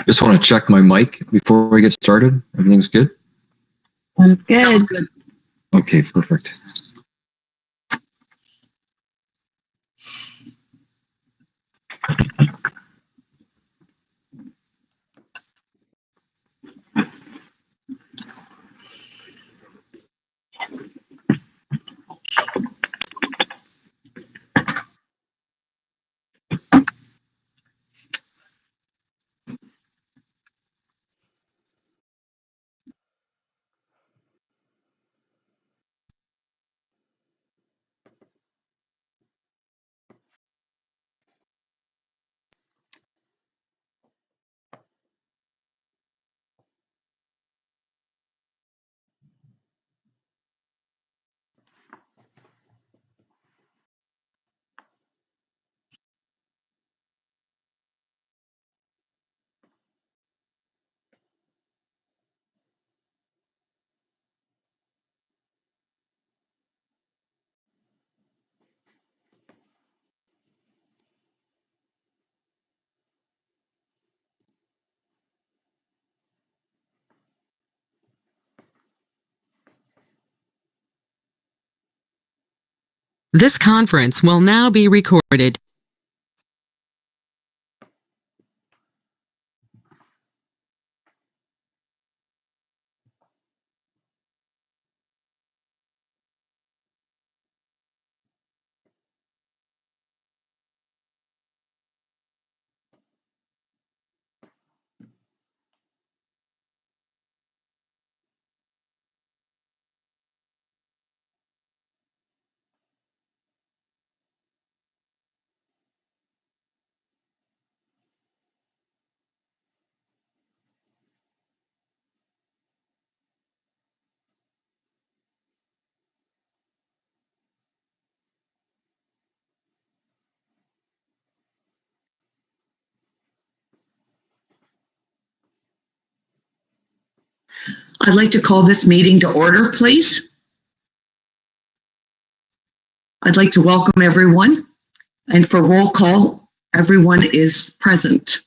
Just want to check my mic before we get started. Everything's good? Sounds good. Okay, perfect. This conference will now be recorded. I'd like to call this meeting to order, please. I'd like to welcome everyone, and for roll call, everyone is present.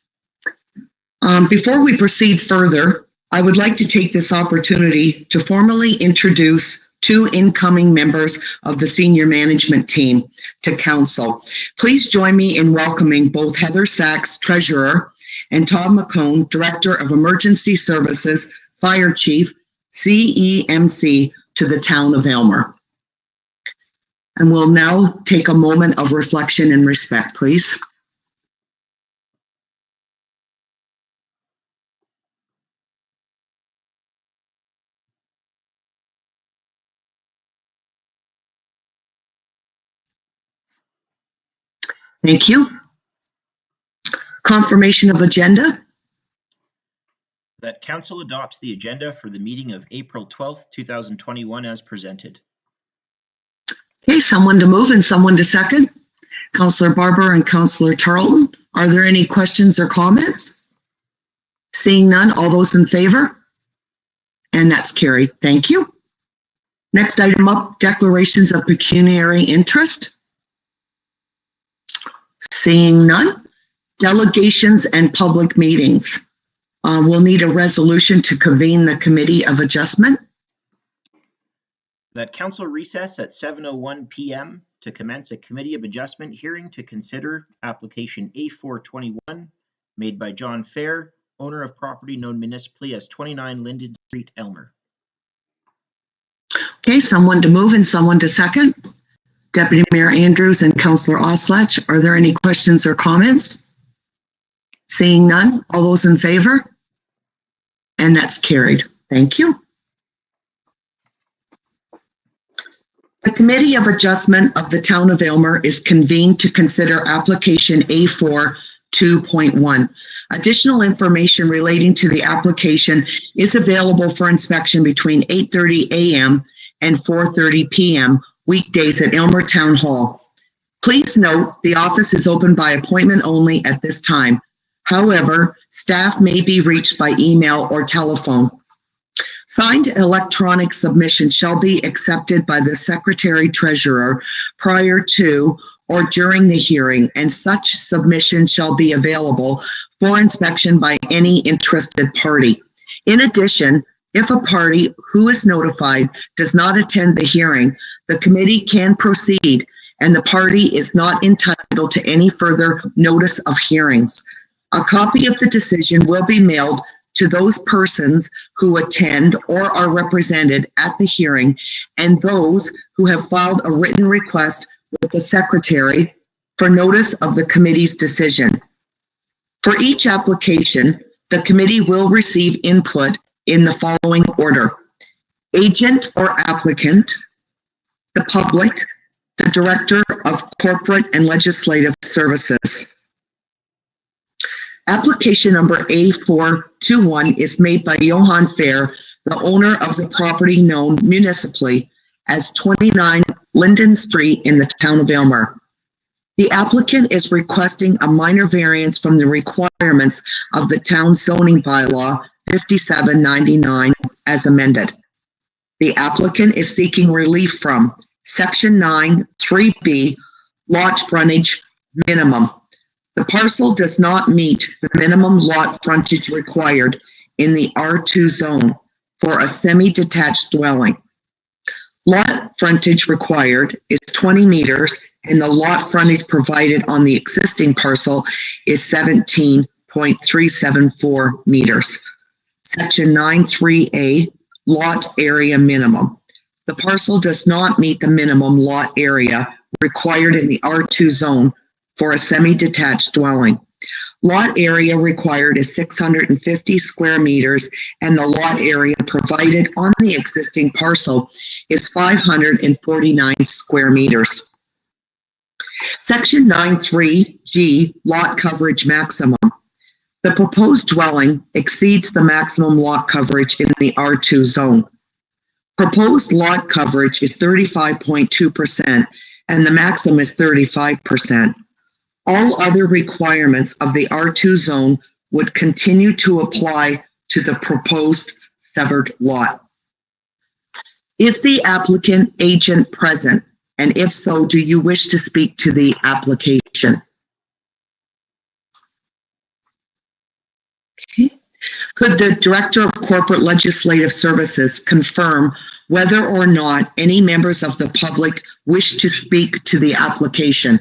Before we proceed further, I would like to take this opportunity to formally introduce two incoming members of the senior management team to council. Please join me in welcoming both Heather Sachs, Treasurer, and Todd McCone, Director of Emergency Services, Fire Chief, CEMC, to the town of Aylmer. And we'll now take a moment of reflection and respect, please. Thank you. Confirmation of agenda. That council adopts the agenda for the meeting of April 12th, 2021 as presented. Okay, someone to move and someone to second. Councillor Barber and Councillor Tarleton. Are there any questions or comments? Seeing none, all those in favor? And that's carried. Thank you. Next item up, declarations of pecuniary interest. Seeing none, delegations and public meetings. We'll need a resolution to convene the Committee of Adjustment. That council recess at 7:01 p.m. to commence a Committee of Adjustment hearing to consider application A421 made by John Fair, owner of property known municipally as 29 Linden Street, Aylmer. Okay, someone to move and someone to second. Deputy Mayor Andrews and Councillor Oslach, are there any questions or comments? Seeing none, all those in favor? And that's carried. Thank you. The Committee of Adjustment of the Town of Aylmer is convened to consider application A4 2.1. Additional information relating to the application is available for inspection between 8:30 a.m. and 4:30 p.m. weekdays at Aylmer Town Hall. Please note the office is open by appointment only at this time. However, staff may be reached by email or telephone. Signed electronic submission shall be accepted by the Secretary Treasurer prior to or during the hearing, and such submission shall be available for inspection by any interested party. In addition, if a party who is notified does not attend the hearing, the committee can proceed and the party is not entitled to any further notice of hearings. A copy of the decision will be mailed to those persons who attend or are represented at the hearing and those who have filed a written request with the secretary for notice of the committee's decision. For each application, the committee will receive input in the following order: agent or applicant, the public, the Director of Corporate and Legislative Services. Application number A421 is made by Johan Fair, the owner of the property known municipally as 29 Linden Street in the town of Aylmer. The applicant is requesting a minor variance from the requirements of the town zoning bylaw 5799 as amended. The applicant is seeking relief from Section 9, 3B, lot frontage minimum. The parcel does not meet the minimum lot frontage required in the R2 zone for a semi-detached dwelling. Lot frontage required is 20 meters and the lot frontage provided on the existing parcel is 17.374 meters. Section 9.3A, lot area minimum. The parcel does not meet the minimum lot area required in the R2 zone for a semi-detached dwelling. Lot area required is 650 square meters and the lot area provided on the existing parcel is 549 square meters. Section 9.3G, lot coverage maximum. The proposed dwelling exceeds the maximum lot coverage in the R2 zone. Proposed lot coverage is 35.2% and the maximum is 35%. All other requirements of the R2 zone would continue to apply to the proposed severed lot. Is the applicant agent present? And if so, do you wish to speak to the application? Okay. Could the Director of Corporate Legislative Services confirm whether or not any members of the public wish to speak to the application?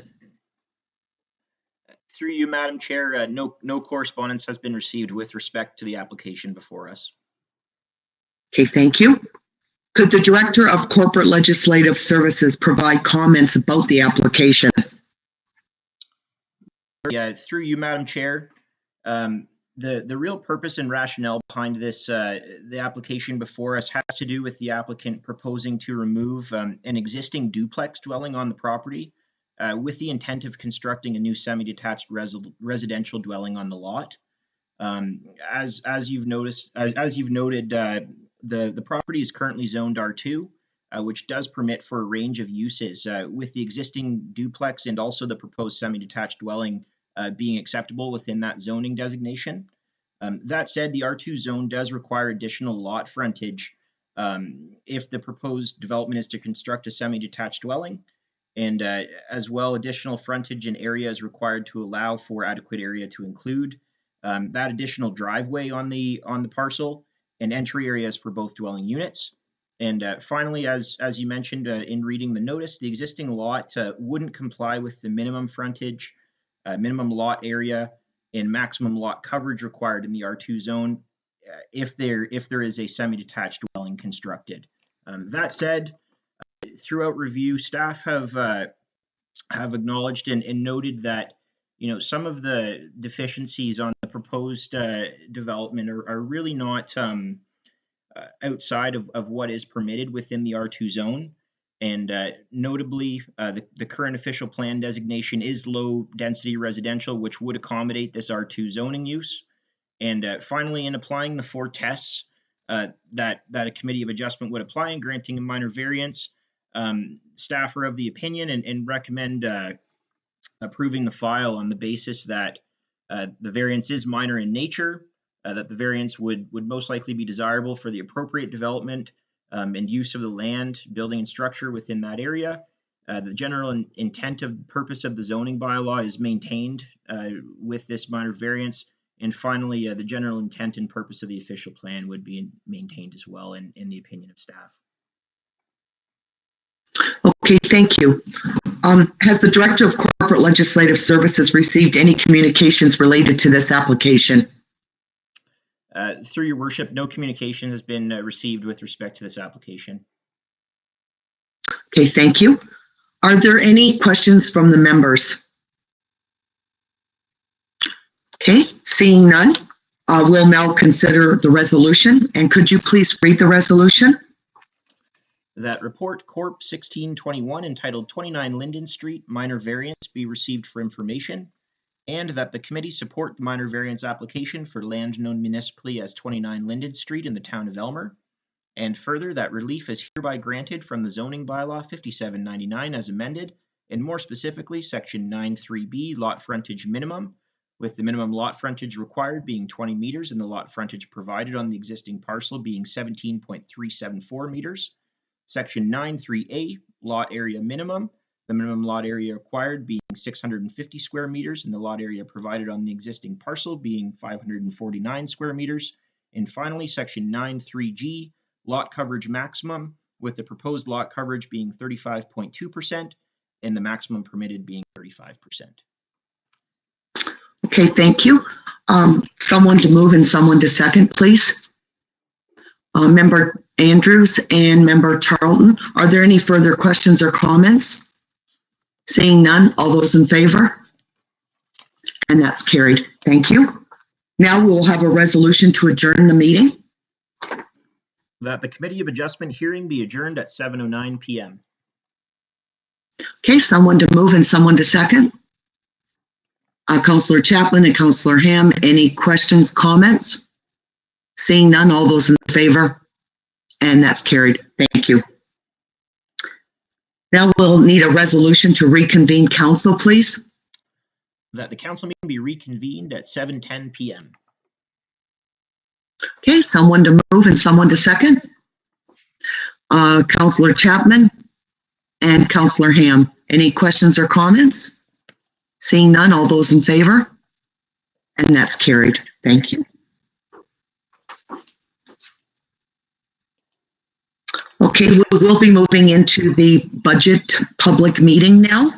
Through you, Madam Chair, no correspondence has been received with respect to the application before us. Okay, thank you. Could the Director of Corporate Legislative Services provide comments about the application? Yeah, through you, Madam Chair. The real purpose and rationale behind this, the application before us, has to do with the applicant proposing to remove an existing duplex dwelling on the property with the intent of constructing a new semi-detached residential dwelling on the lot. As you've noted, the property is currently zoned R2, which does permit for a range of uses, with the existing duplex and also the proposed semi-detached dwelling being acceptable within that zoning designation. That said, the R2 zone does require additional lot frontage if the proposed development is to construct a semi-detached dwelling, and as well, additional frontage and area is required to allow for adequate area to include that additional driveway on the parcel and entry areas for both dwelling units. And finally, as you mentioned in reading the notice, the existing lot wouldn't comply with the minimum frontage, minimum lot area, and maximum lot coverage required in the R2 zone if there is a semi-detached dwelling constructed. That said, throughout review, staff have acknowledged and noted that some of the deficiencies on the proposed development are really not outside of what is permitted within the R2 zone. And notably, the current official plan designation is low density residential, which would accommodate this R2 zoning use. And finally, in applying the 4 tests that a committee of adjustment would apply in granting a minor variance, staff are of the opinion and recommend approving the file on the basis that the variance is minor in nature, that the variance would most likely be desirable for the appropriate development and use of the land, building, and structure within that area. The general intent of purpose of the zoning bylaw is maintained with this minor variance, And finally, the general intent and purpose of the official plan would be maintained as well in the opinion of staff. Okay, thank you. Has the Director of Corporate Legislative Services received any communications related to this application? Through your worship, no communication has been received with respect to this application. Okay, thank you. Are there any questions from the members? Okay, seeing none, we'll now consider the resolution. And could you please read the resolution? That Report Corp 1621 entitled 29 Linden Street minor variance be received for information, and that the committee support the minor variance application for land known municipally as 29 Linden Street in the town of Elmer, and further that relief is hereby granted from the zoning bylaw 5799 as amended, and more specifically section 9.3b lot frontage minimum, with the minimum lot frontage required being 20 meters and the lot frontage provided on the existing parcel being 17.374 meters. Section 9.3a lot area minimum, the minimum lot area required being 650 square meters and the lot area provided on the existing parcel being 549 square meters. And finally, section 9.3g lot coverage maximum, with the proposed lot coverage being 35.2% and the maximum permitted being 35%. Okay, thank you. Someone to move and someone to second, please. Member Andrews and Member Charlton, are there any further questions or comments? Seeing none, all those in favor? And that's carried. Thank you. Now we will have a resolution to adjourn the meeting. That the Committee of Adjustment hearing be adjourned at 7:09 p.m. Okay, someone to move and someone to second. Councillor Chapman and Councillor Ham, any questions, comments? Seeing none, all those in favor? And that's carried. Thank you. Now we'll need a resolution to reconvene council, please. That the council meeting be reconvened at 7:10 p.m. Okay, someone to move and someone to second. Councillor Chapman and Councillor Ham, any questions or comments? Seeing none, all those in favor? And that's carried. Thank you. Okay, we will be moving into the budget public meeting now.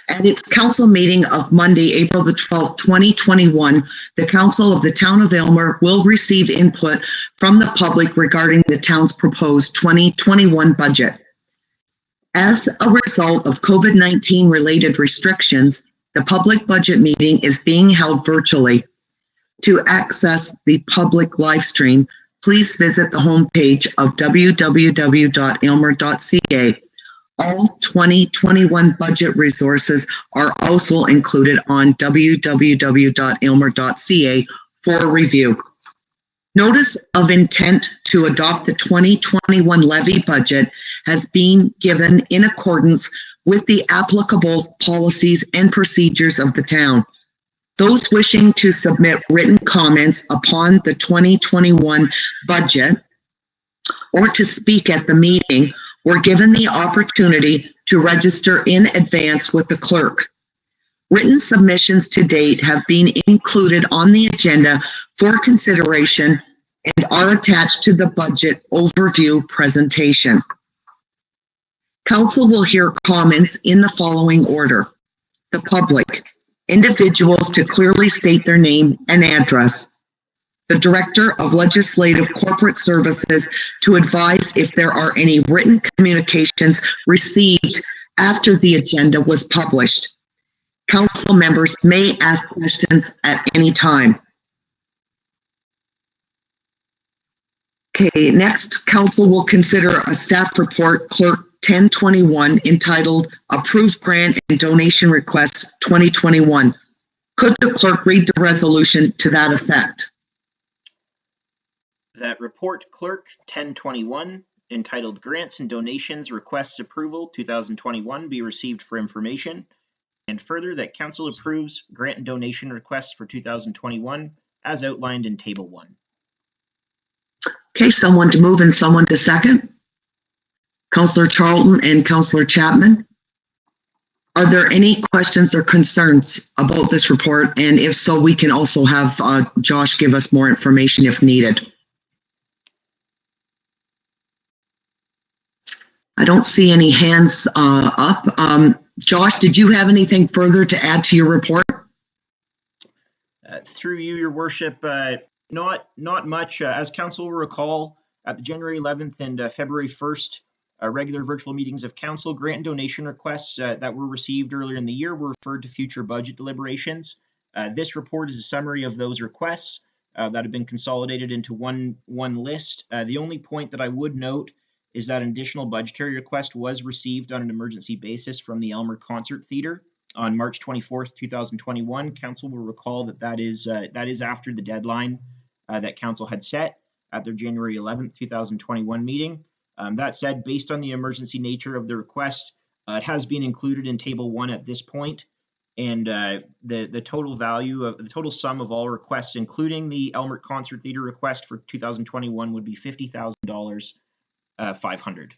At its council meeting of Monday, April the 12th, 2021, the Council of the Town of Aylmer will receive input from the public regarding the town's proposed 2021 budget. As a result of COVID-19 related restrictions, the public budget meeting is being held virtually. To access the public live stream, please visit the homepage of www.aylmer.ca. All 2021 budget resources are also included on www.aylmer.ca for review. Notice of intent to adopt the 2021 levy budget has been given in accordance with the applicable policies and procedures of the town. Those wishing to submit written comments upon the 2021 budget or to speak at the meeting were given the opportunity to register in advance with the clerk. Written submissions to date have been included on the agenda for consideration and are attached to the budget overview presentation. Council will hear comments in the following order. The public, individuals to clearly state their name and address. The Director of Legislative Corporate Services to advise if there are any written communications received after the agenda was published. Council members may ask questions at any time. Okay, next, Council will consider a staff report, Clerk 1021, entitled Approved Grant and Donation Request 2021. Could the clerk read the resolution to that effect? That Report Clerk 1021, entitled Grants and Donations Requests Approval 2021 be received for information, and further that Council approves grant and donation requests for 2021 as outlined in Table 1. Okay, someone to move and someone to second. Councillor Charlton and Councillor Chapman. Are there any questions or concerns about this report? And if so, we can also have Josh give us more information if needed. I don't see any hands up. Josh, did you have anything further to add to your report? Through you, Your Worship, not much. As Council will recall, at the January 11th and February 1st regular virtual meetings of Council, grant and donation requests that were received earlier in the year were referred to future budget deliberations. This report is a summary of those requests that have been consolidated into one list. The only point that I would note is that an additional budgetary request was received on an emergency basis from the Elmer Concert Theatre on March 24th, 2021. Council will recall that is after the deadline that Council had set at their January 11th, 2021 meeting. That said, based on the emergency nature of the request, it has been included in Table 1 at this point, and the total value of the total sum of all requests, including the Elmer Concert Theatre request for 2021, would be $50,000, 500.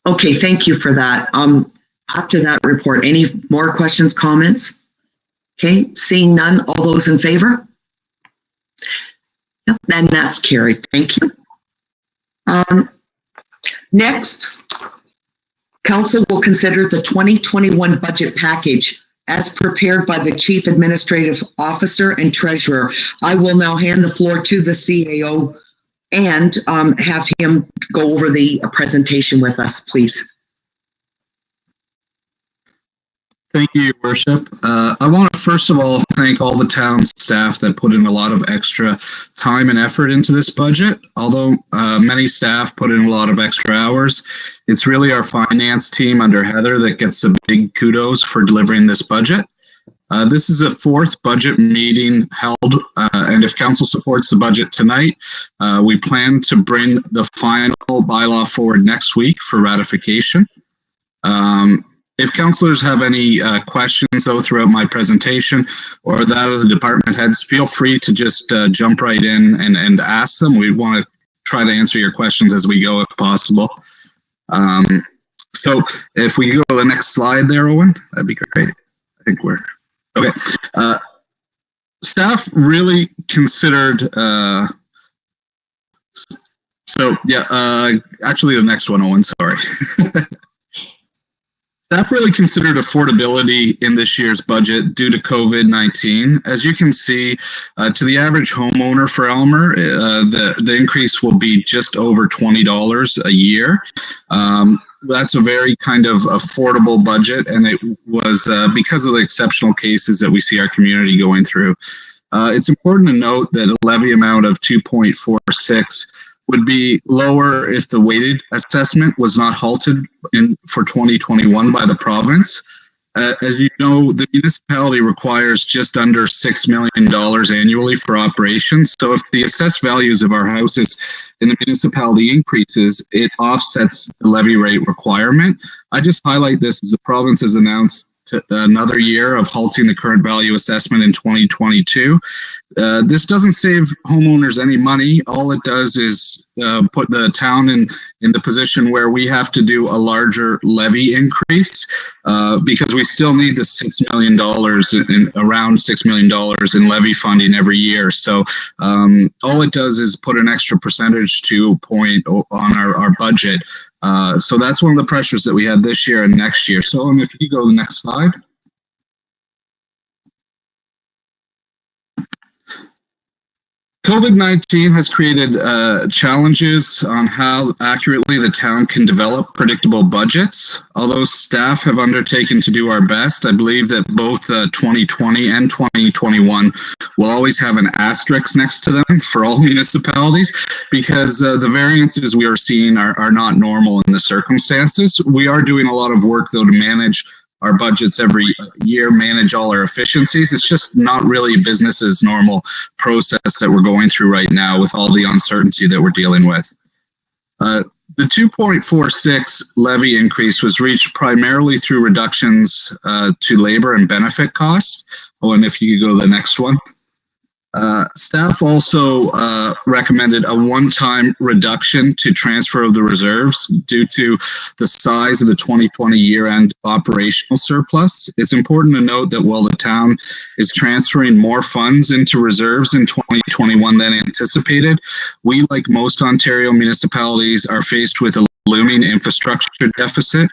Okay, thank you for that. After that report, any more questions, comments? Okay, seeing none, all those in favor? Yep, and that's carried. Thank you. Next, Council will consider the 2021 budget package as prepared by the Chief Administrative Officer and Treasurer. I will now hand the floor to the CAO and have him go over the presentation with us, please. Thank you, Your Worship. I want to first of all thank all the town staff that put in a lot of extra time and effort into this budget. Although many staff put in a lot of extra hours, it's really our finance team under Heather that gets a big kudos for delivering this budget. This is a fourth budget meeting held, and if Council supports the budget tonight, we plan to bring the final bylaw forward next week for ratification. If councillors have any questions, though, throughout my presentation or that of the department heads, feel free to just jump right in and ask them. We want to try to answer your questions as we go if possible. So if we go to the next slide there, Owen, that'd be great. I think we're okay. Staff really considered, actually the next one, Owen, sorry. Staff really considered affordability in this year's budget due to COVID-19. As you can see, to the average homeowner for Elmer, the increase will be just over $20 a year. That's a very kind of affordable budget, and it was because of the exceptional cases that we see our community going through. It's important to note that a levy amount of 2.46 would be lower if the weighted assessment was not halted for 2021 by the province. As you know, the municipality requires just under $6 million annually for operations. So if the assessed values of our houses in the municipality increases, it offsets the levy rate requirement. I just highlight this as the province has announced another year of halting the current value assessment in 2022. This doesn't save homeowners any money. All it does is put the town in the position where we have to do a larger levy increase because we still need the $6 million, around $6 million in levy funding every year. So all it does is put an extra percentage to point on our budget. So that's one of the pressures that we had this year and next year. So if you go to the next slide. COVID-19 has created challenges on how accurately the town can develop predictable budgets. Although staff have undertaken to do our best, I believe that both 2020 and 2021 will always have an asterisk next to them for all municipalities because the variances we are seeing are not normal in the circumstances. We are doing a lot of work, though, to manage our budgets every year, manage all our efficiencies. It's just not really business as normal process that we're going through right now with all the uncertainty that we're dealing with. The 2.46 levy increase was reached primarily through reductions to labor and benefit costs. Oh, and if you could go to the next one. Staff also recommended a one-time reduction to transfer of the reserves due to the size of the 2020 year-end operational surplus. It's important to note that while the town is transferring more funds into reserves in 2021 than anticipated, we, like most Ontario municipalities, are faced with a looming infrastructure deficit.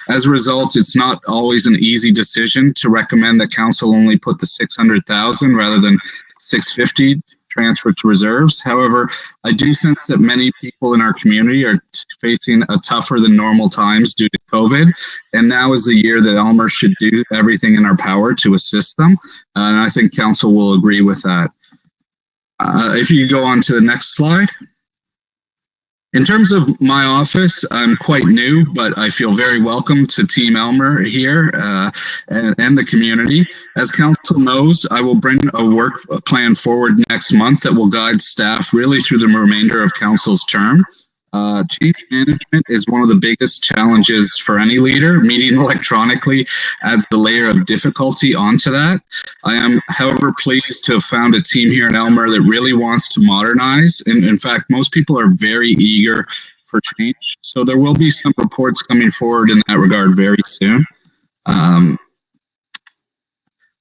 As a result, it's not always an easy decision to recommend that council only put the 600,000 rather than 650 transferred to reserves. However, I do sense that many people in our community are facing a tougher than normal times due to COVID, and now is the year that Elmer should do everything in our power to assist them, and I think council will agree with that. If you go on to the next slide. In terms of my office, I'm quite new, but I feel very welcome to Team Elmer here and the community. As council knows, I will bring a work plan forward next month that will guide staff really through the remainder of council's term. Change management is one of the biggest challenges for any leader. Meeting electronically adds a layer of difficulty onto that. I am, however, pleased to have found a team here in Elmer that really wants to modernize. And in fact, most people are very eager for change. So there will be some reports coming forward in that regard very soon.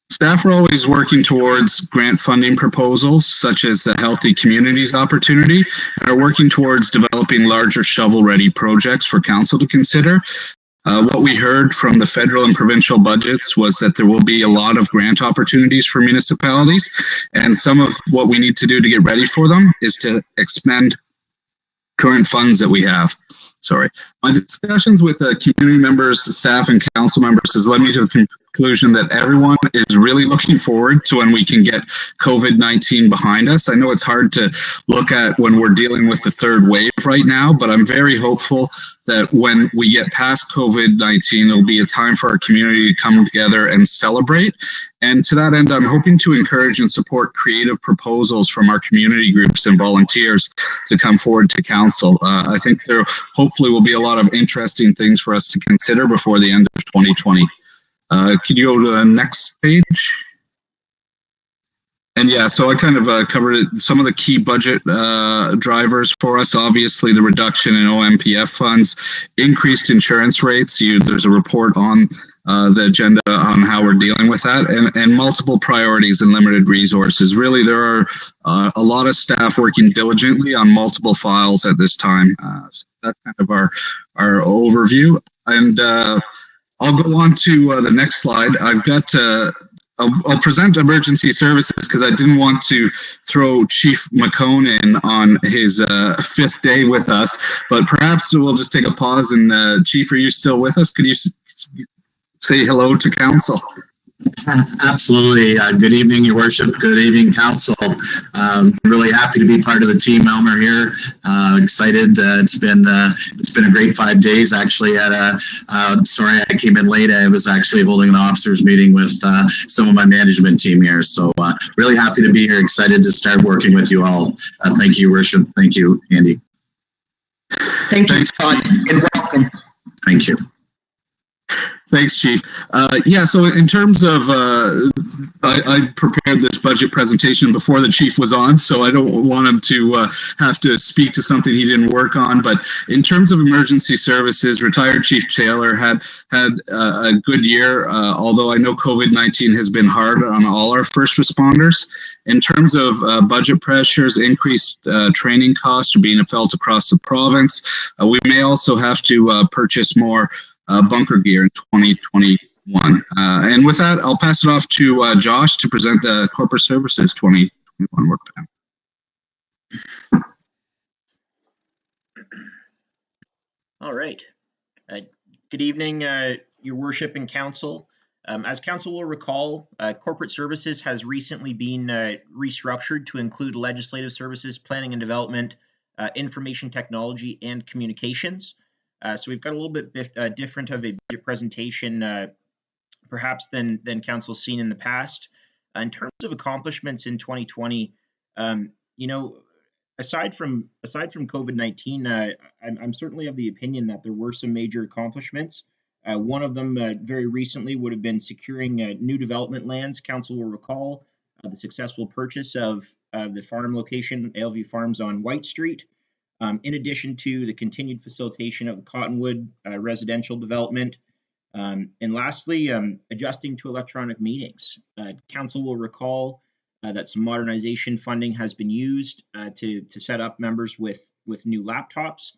Staff are always working towards grant funding proposals, such as the Healthy Communities opportunity, and are working towards developing larger shovel-ready projects for council to consider. What we heard from the federal and provincial budgets was that there will be a lot of grant opportunities for municipalities, and some of what we need to do to get ready for them is to expend current funds that we have. Sorry. My discussions with community members, staff, and council members has led me to the conclusion that everyone is really looking forward to when we can get COVID-19 behind us. I know it's hard to look at when we're dealing with the third wave right now, but I'm very hopeful that when we get past COVID-19, it'll be a time for our community to come together and celebrate. And to that end, I'm hoping to encourage and support creative proposals from our community groups and volunteers to come forward to council. I think there hopefully will be a lot of interesting things for us to consider before the end of 2020. Could you go to the next page? And yeah, so I kind of covered some of the key budget drivers for us. Obviously, the reduction in OMPF funds, increased insurance rates. There's a report on the agenda on how we're dealing with that, and multiple priorities and limited resources. Really, there are a lot of staff working diligently on multiple files at this time. So that's kind of our overview. And I'll go on to the next slide. I've got I'll present emergency services because I didn't want to throw Chief McCone in on his fifth day with us, but perhaps we'll just take a pause. And Chief, are you still with us? Could you say hello to council? Absolutely. Good evening, Your Worship. Good evening, Council. Really happy to be part of the team, Elmer here. Excited. It's been a great 5 days. Actually, sorry I came in late. I was actually holding an officers meeting with some of my management team here. So really happy to be here. Excited to start working with you all. Thank you, Worship. Thank you, Andy. Thank you, Scott, and welcome. Thank you. Thanks, Chief. Yeah, so in terms of, I prepared this budget presentation before the Chief was on, so I don't want him to have to speak to something he didn't work on. But in terms of emergency services, retired Chief Taylor had a good year, although I know COVID-19 has been hard on all our first responders. In terms of budget pressures, increased training costs are being felt across the province. We may also have to purchase more bunker gear in 2021. And with that, I'll pass it off to Josh to present the Corporate Services 2021 work plan. All right. Good evening, Your Worship and Council. As Council will recall, Corporate Services has recently been restructured to include legislative services, planning and development, information technology, and communications. So we've got a little bit different of a budget presentation, perhaps than Council's seen in the past. In terms of accomplishments in 2020, you know, aside from COVID-19, I'm certainly of the opinion that there were some major accomplishments. One of them very recently would have been securing new development lands. Council will recall the successful purchase of the farm location, Aleview Farms on White Street, in addition to the continued facilitation of the Cottonwood residential development. And lastly, adjusting to electronic meetings. Council will recall that some modernization funding has been used to set up members with new laptops,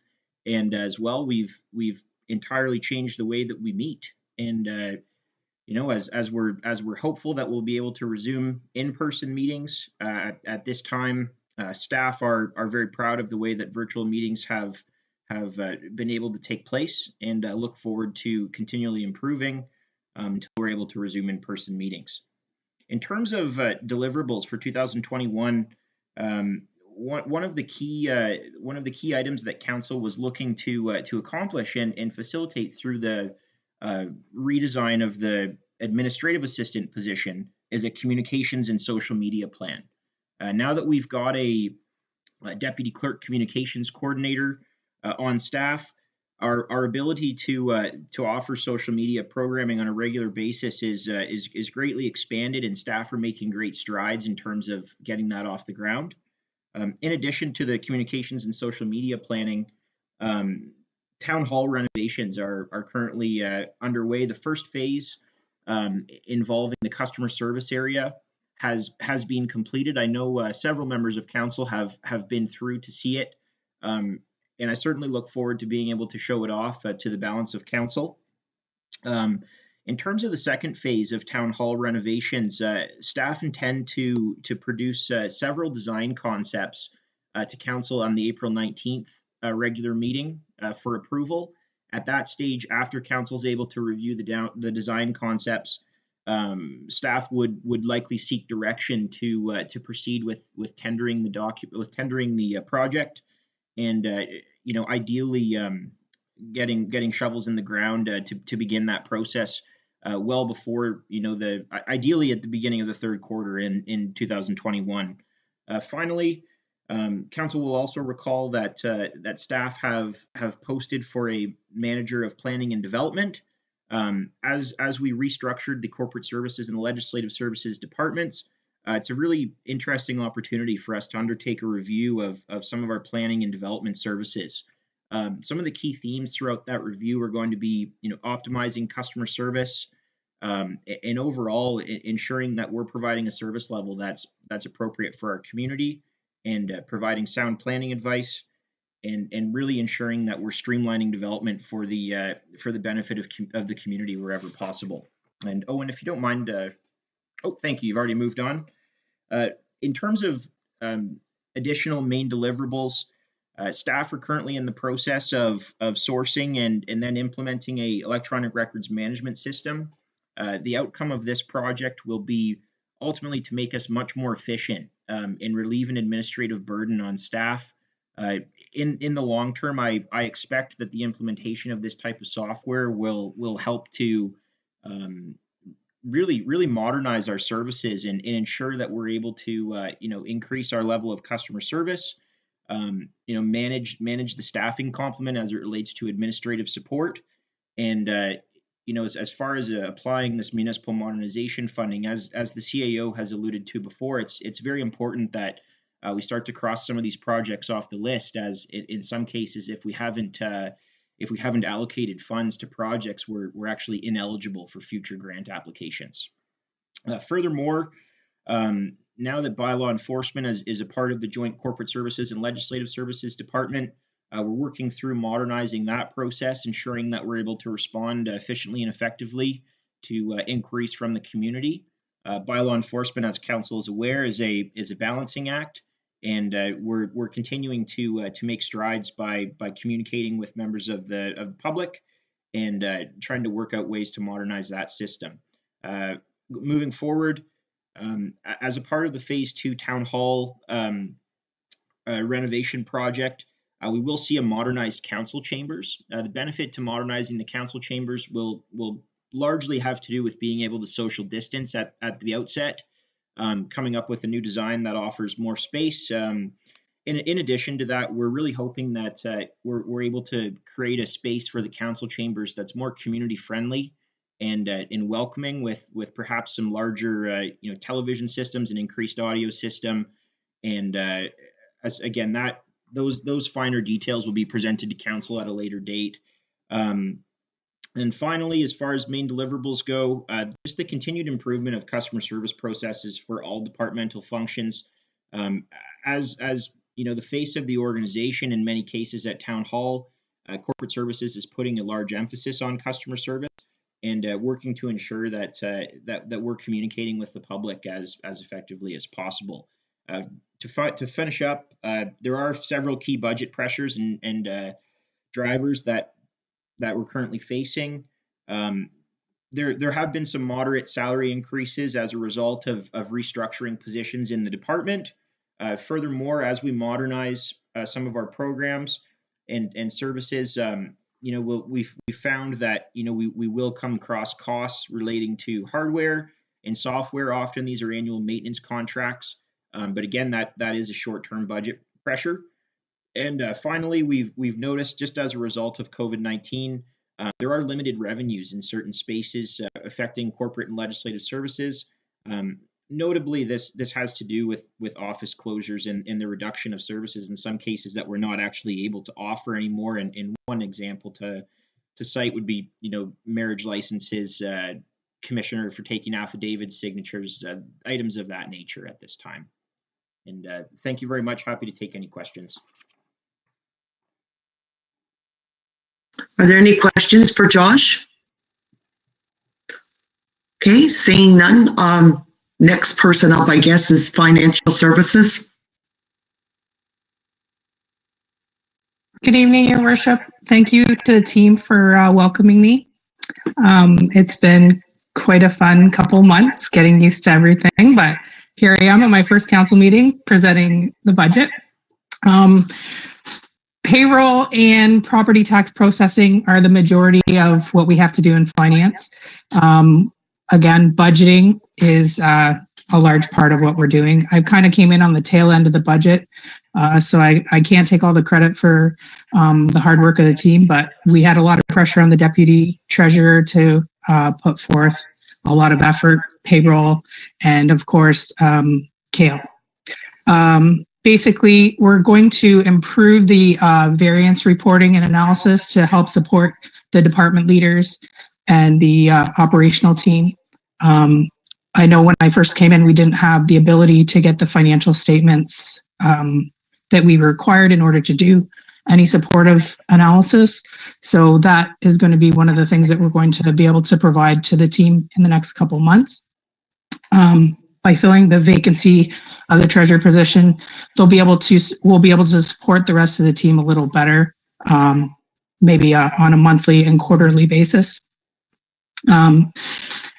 and as well, we've entirely changed the way that we meet. And as we're hopeful that we'll be able to resume in-person meetings at this time, staff are very proud of the way that virtual meetings have been able to take place, and look forward to continually improving until we're able to resume in-person meetings. In terms of deliverables for 2021, one of the key items that council was looking to accomplish and facilitate through the redesign of the administrative assistant position is a communications and social media plan. Now that we've got a deputy clerk communications coordinator on staff, our ability to offer social media programming on a regular basis is greatly expanded, and staff are making great strides in terms of getting that off the ground. In addition to the communications and social media planning, town hall renovations are currently underway. The first phase, involving the customer service area, has been completed. I know several members of council have been through to see it, and I certainly look forward to being able to show it off to the balance of council. In terms of the second phase of town hall renovations, staff intend to produce several design concepts to council on the April 19th regular meeting for approval. At that stage, after council is able to review the design concepts, staff would likely seek direction to proceed with tendering the project, and ideally getting shovels in the ground to begin that process well before ideally at the beginning of the third quarter in 2021. Finally, council will also recall that staff have posted for a manager of planning and development. As we restructured the corporate services and legislative services departments, it's a really interesting opportunity for us to undertake a review of some of our planning and development services. Some of the key themes throughout that review are going to be, optimizing customer service, and overall ensuring that we're providing a service level that's appropriate for our community, and providing sound planning advice, and really ensuring that we're streamlining development for the benefit of the community wherever possible. And Owen, if you don't mind, thank you. You've already moved on. In terms of additional main deliverables, staff are currently in the process of sourcing and then implementing a electronic records management system. The outcome of this project will be ultimately to make us much more efficient and relieve an administrative burden on staff. In the long term, I expect that the implementation of this type of software will help to really modernize our services and ensure that we're able to increase our level of customer service, manage the staffing complement as it relates to administrative support, and as far as applying this municipal modernization funding, as the CAO has alluded to before, it's very important that we start to cross some of these projects off the list, as in some cases, if we haven't allocated funds to projects, we're actually ineligible for future grant applications. Furthermore, now that bylaw enforcement is a part of the Joint Corporate Services and Legislative Services Department, we're working through modernizing that process, ensuring that we're able to respond efficiently and effectively to inquiries from the community. Bylaw enforcement, as council is aware, is a balancing act, and we're continuing to make strides by communicating with members of the public and trying to work out ways to modernize that system. Moving forward, as a part of the Phase 2 Town Hall renovation project, we will see a modernized council chambers. The benefit to modernizing the council chambers will largely have to do with being able to social distance at the outset, coming up with a new design that offers more space. In addition to that, we're really hoping that we're able to create a space for the council chambers that's more community friendly and welcoming with perhaps some larger television systems and increased audio system. And as again, that those finer details will be presented to council at a later date. And finally, as far as main deliverables go, just the continued improvement of customer service processes for all departmental functions. As the face of the organization, in many cases at Town Hall, corporate services is putting a large emphasis on customer service and working to ensure that that we're communicating with the public as effectively as possible. To finish up, there are several key budget pressures and drivers that we're currently facing. There have been some moderate salary increases as a result of restructuring positions in the department. Furthermore, as we modernize some of our programs and services, we found that we will come across costs relating to hardware and software. Often these are annual maintenance contracts, but again, that is a short-term budget pressure. And finally, we've noticed, just as a result of COVID-19, there are limited revenues in certain spaces affecting corporate and legislative services. Notably, this has to do with office closures and the reduction of services in some cases that we're not actually able to offer anymore. And one example to cite would be, marriage licenses, commissioner for taking affidavits, signatures, items of that nature at this time. And thank you very much. Happy to take any questions. Are there any questions for Josh? Okay, seeing none. Next person up, I guess, is financial services. Good evening, Your Worship. Thank you to the team for welcoming me. It's been quite a fun couple months getting used to everything, but here I am at my first council meeting presenting the budget. Payroll and property tax processing are the majority of what we have to do in finance. Again, budgeting is a large part of what we're doing. I kind of came in on the tail end of the budget, so I can't take all the credit for the hard work of the team, but we had a lot of pressure on the deputy treasurer to put forth a lot of effort, payroll, and of course, Kale. Basically, we're going to improve the variance reporting and analysis to help support the department leaders and the operational team. I know when I first came in, we didn't have the ability to get the financial statements that we were required in order to do any supportive analysis. So that is going to be one of the things that we're going to be able to provide to the team in the next couple months. By filling the vacancy of the treasurer position, we'll be able to support the rest of the team a little better, maybe on a monthly and quarterly basis.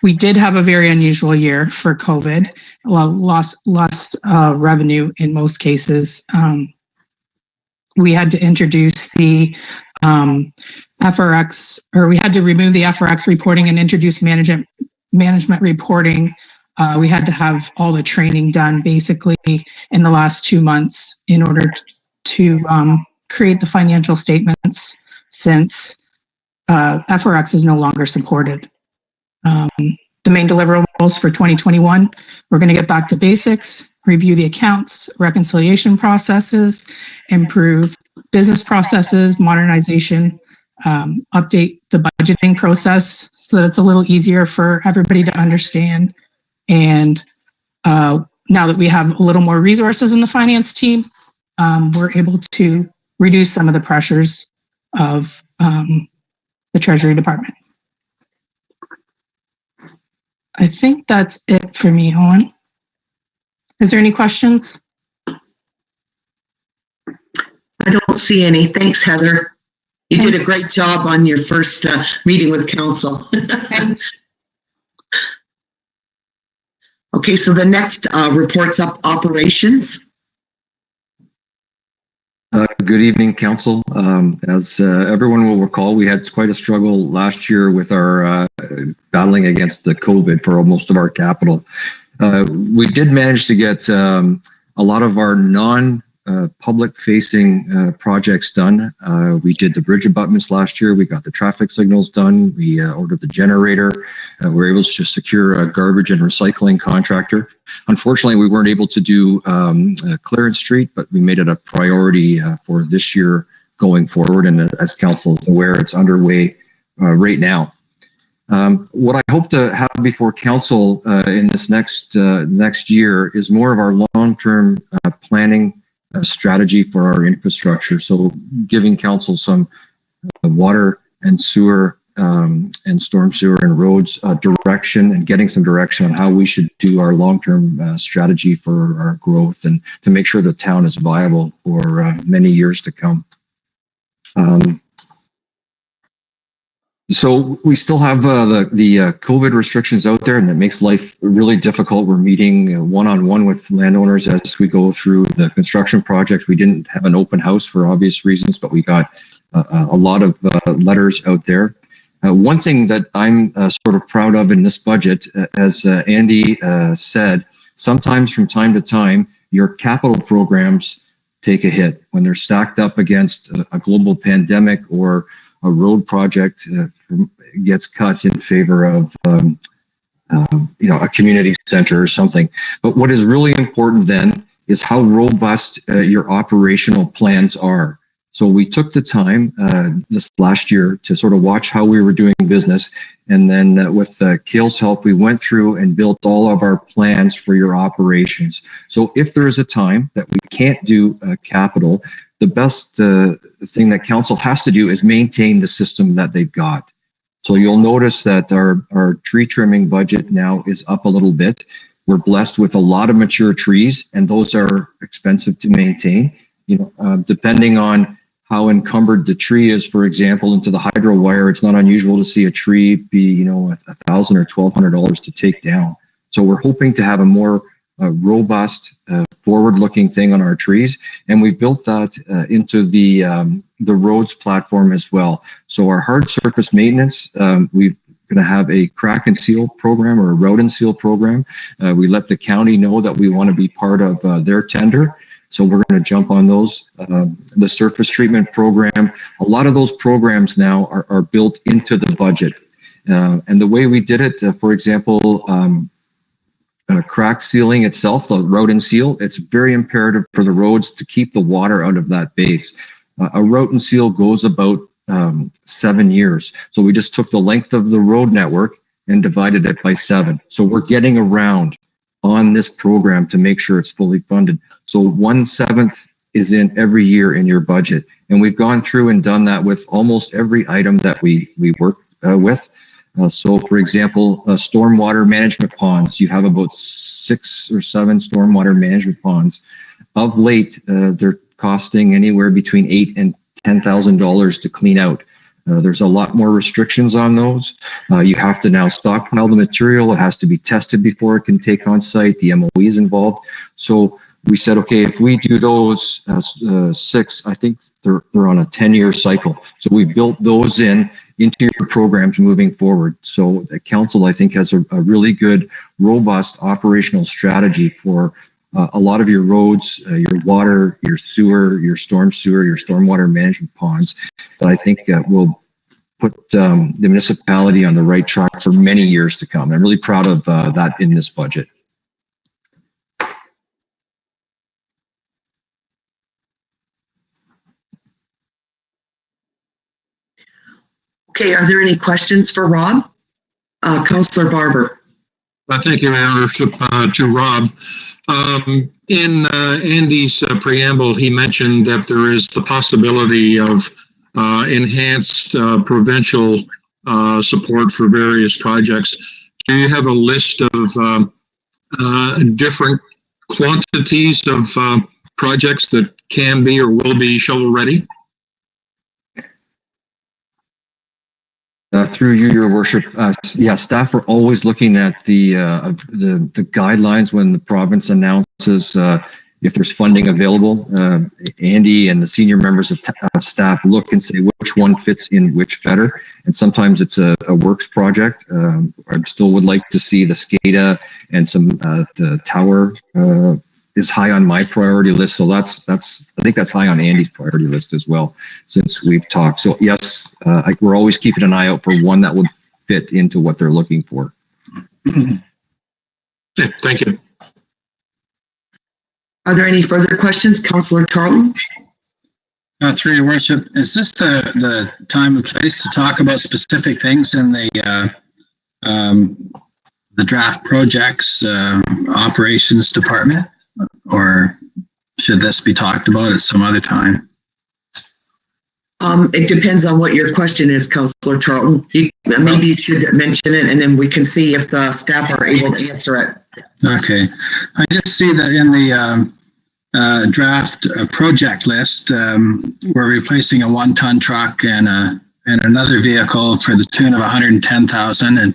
We did have a very unusual year for COVID. Lost revenue in most cases. We had to introduce the FRX, or we had to remove the FRX reporting and introduce management reporting. We had to have all the training done basically in the last 2 months in order to create the financial statements, since FRX is no longer supported. The main deliverables for 2021, we're going to get back to basics, review the accounts, reconciliation processes, improve business processes, modernization, update the budgeting process so that it's a little easier for everybody to understand. And now that we have a little more resources in the finance team, we're able to reduce some of the pressures of the Treasury Department. I think that's it for me, Owen. Is there any questions? I don't see any. Thanks, Heather. You did a great job on your first meeting with council. Thanks. Okay, so the next reports up operations. Good evening, council. As everyone will recall, we had quite a struggle last year with our battling against the COVID for most of our capital. We did manage to get a lot of our public-facing projects done. We did the bridge abutments last year. We got the traffic signals done. We ordered the generator. We were able to just secure a garbage and recycling contractor. Unfortunately, we weren't able to do Clarence Street, but we made it a priority for this year going forward. And as council is aware, it's underway right now. What I hope to have before council in this next year is more of our long-term planning strategy for our infrastructure. So giving council some water and sewer and storm sewer and roads direction, and getting some direction on how we should do our long-term strategy for our growth, and to make sure the town is viable for many years to come. So we still have the COVID restrictions out there, and it makes life really difficult. We're meeting one-on-one with landowners as we go through the construction project. We didn't have an open house for obvious reasons, but we got a lot of letters out there. One thing that I'm sort of proud of in this budget, as Andy said, sometimes from time to time, your capital programs take a hit when they're stacked up against a global pandemic, or a road project gets cut in favor of a community center or something. But what is really important then is how robust your operational plans are. So we took the time this last year to sort of watch how we were doing business, and then with Kale's help, we went through and built all of our plans for your operations. So if there is a time that we can't do capital, the best thing that council has to do is maintain the system that they've got. So you'll notice that our tree trimming budget now is up a little bit. We're blessed with a lot of mature trees, and those are expensive to maintain. Depending on how encumbered the tree is, for example, into the hydro wire, it's not unusual to see a tree be, $1,000 or $1,200 to take down. So we're hoping to have a more robust, forward-looking thing on our trees, and we built that into the roads platform as well. So our hard surface maintenance, we're going to have a crack and seal program, or a road and seal program. We let the county know that we want to be part of their tender. So we're going to jump on those. The surface treatment program, a lot of those programs now are built into the budget. And the way we did it, for example, crack sealing itself, the road and seal, it's very imperative for the roads to keep the water out of that base. A road and seal goes about 7 years. So we just took the length of the road network and divided it by 7. So we're getting around on this program to make sure it's fully funded. So 1/7 is in every year in your budget. And we've gone through and done that with almost every item that we work with. So for example, stormwater management ponds, you have about 6 or 7 stormwater management ponds. Of late, they're costing anywhere between $8,000 and $10,000 to clean out. There's a lot more restrictions on those. You have to now stockpile the material. It has to be tested before it can take on site. The MOE is involved. So we said, okay, if we do those 6, I think they're on a 10-year cycle. So we built those into your programs moving forward. So the council, I think, has a really good, robust operational strategy for a lot of your roads, your water, your sewer, your storm sewer, your stormwater management ponds, that I think will put the municipality on the right track for many years to come. I'm really proud of that in this budget. Okay, are there any questions for Rob? Councillor Barber. Thank you, Your Worship, to Rob. In Andy's preamble, he mentioned that there is the possibility of enhanced provincial support for various projects. Do you have a list of different quantities of projects that can be or will be shovel-ready? Through you, Your Worship, yeah, staff are always looking at the guidelines when the province announces if there's funding available. Andy and the senior members of staff look and say which one fits in which better, and sometimes it's a works project. I still would like to see the SCADA and some the tower is high on my priority list. So I think that's high on Andy's priority list as well, since we've talked. So yes, we're always keeping an eye out for one that would fit into what they're looking for. Yeah, thank you. Are there any further questions, Councillor Charlton? Through your worship, is this the time and place to talk about specific things in the draft projects operations department, or should this be talked about at some other time? It depends on what your question is, Councillor Charlton. Maybe you should mention it, and then we can see if the staff are able to answer it. Okay, I just see that in the draft project list, we're replacing a 1-ton truck and another vehicle for the tune of $110,000,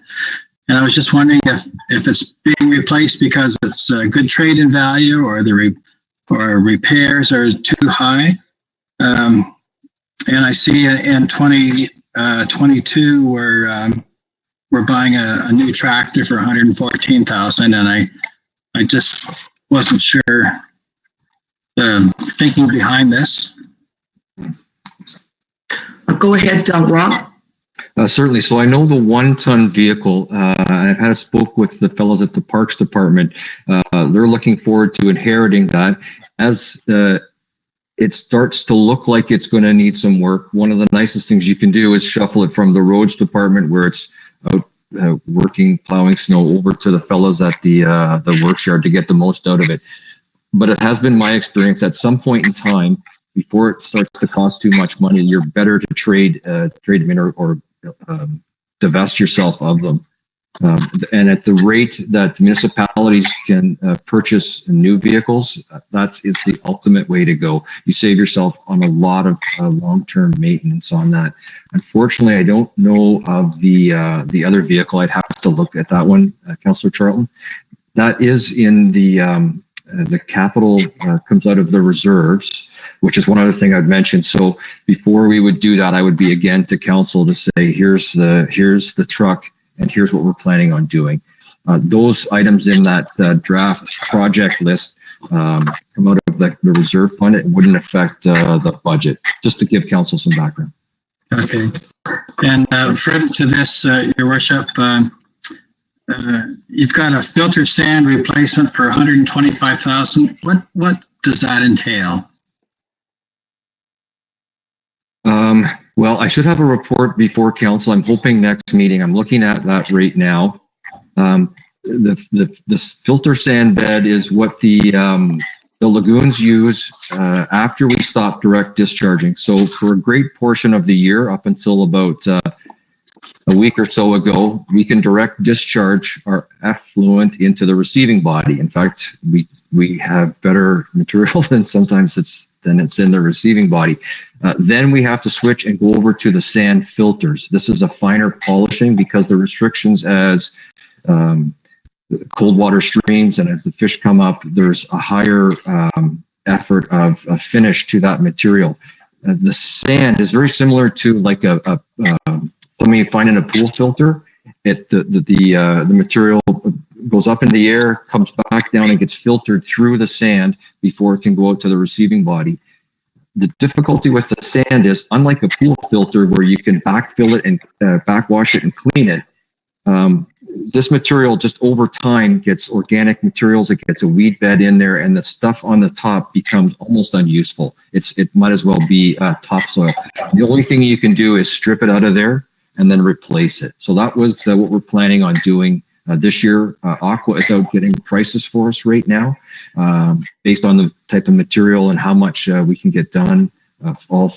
and I was just wondering if it's being replaced because it's a good trade-in value, or or repairs are too high. And I see in 2022 we're buying a new tractor for $114,000, and I just wasn't sure thinking behind this. Go ahead, Rob. Certainly. So I know the 1-ton vehicle, I've had a spoke with the fellows at the Parks Department. They're looking forward to inheriting that. As it starts to look like it's going to need some work, one of the nicest things you can do is shuffle it from the Roads Department, where it's out working, plowing snow, over to the fellows at the works yard to get the most out of it. But it has been my experience at some point in time, before it starts to cost too much money, you're better to trade them in or divest yourself of them. And at the rate that municipalities can purchase new vehicles, that is the ultimate way to go. You save yourself on a lot of long-term maintenance on that. Unfortunately, I don't know of the other vehicle. I'd have to look at that one, Councillor Charlton. That is in the capital, comes out of the reserves, which is one other thing I'd mentioned. So before we would do that, I would be again to council to say, here's the truck, and here's what we're planning on doing. Those items in that draft project list come out of the reserve fund. It wouldn't affect the budget, just to give council some background. Okay. And further to this, your worship, you've got a filter sand replacement for $125,000. What does that entail? Well, I should have a report before council. I'm hoping next meeting. I'm looking at that right now. The filter sand bed is what the lagoons use after we stop direct discharging. So for a great portion of the year, up until about a week or so ago, we can direct discharge our effluent into the receiving body. In fact, we have better material than sometimes it's in the receiving body. Then we have to switch and go over to the sand filters. This is a finer polishing because the restrictions as cold water streams and as the fish come up, there's a higher effort of finish to that material. The sand is very similar to like something you find in a pool filter. The material goes up in the air, comes back down, and gets filtered through the sand before it can go out to the receiving body. The difficulty with the sand is, unlike a pool filter where you can backfill it and backwash it and clean it, this material just over time gets organic materials. It gets a weed bed in there, and the stuff on the top becomes almost unuseful. It might as well be topsoil. The only thing you can do is strip it out of there and then replace it. So that was what we're planning on doing this year. Aqua is out getting prices for us right now, based on the type of material and how much we can get done, all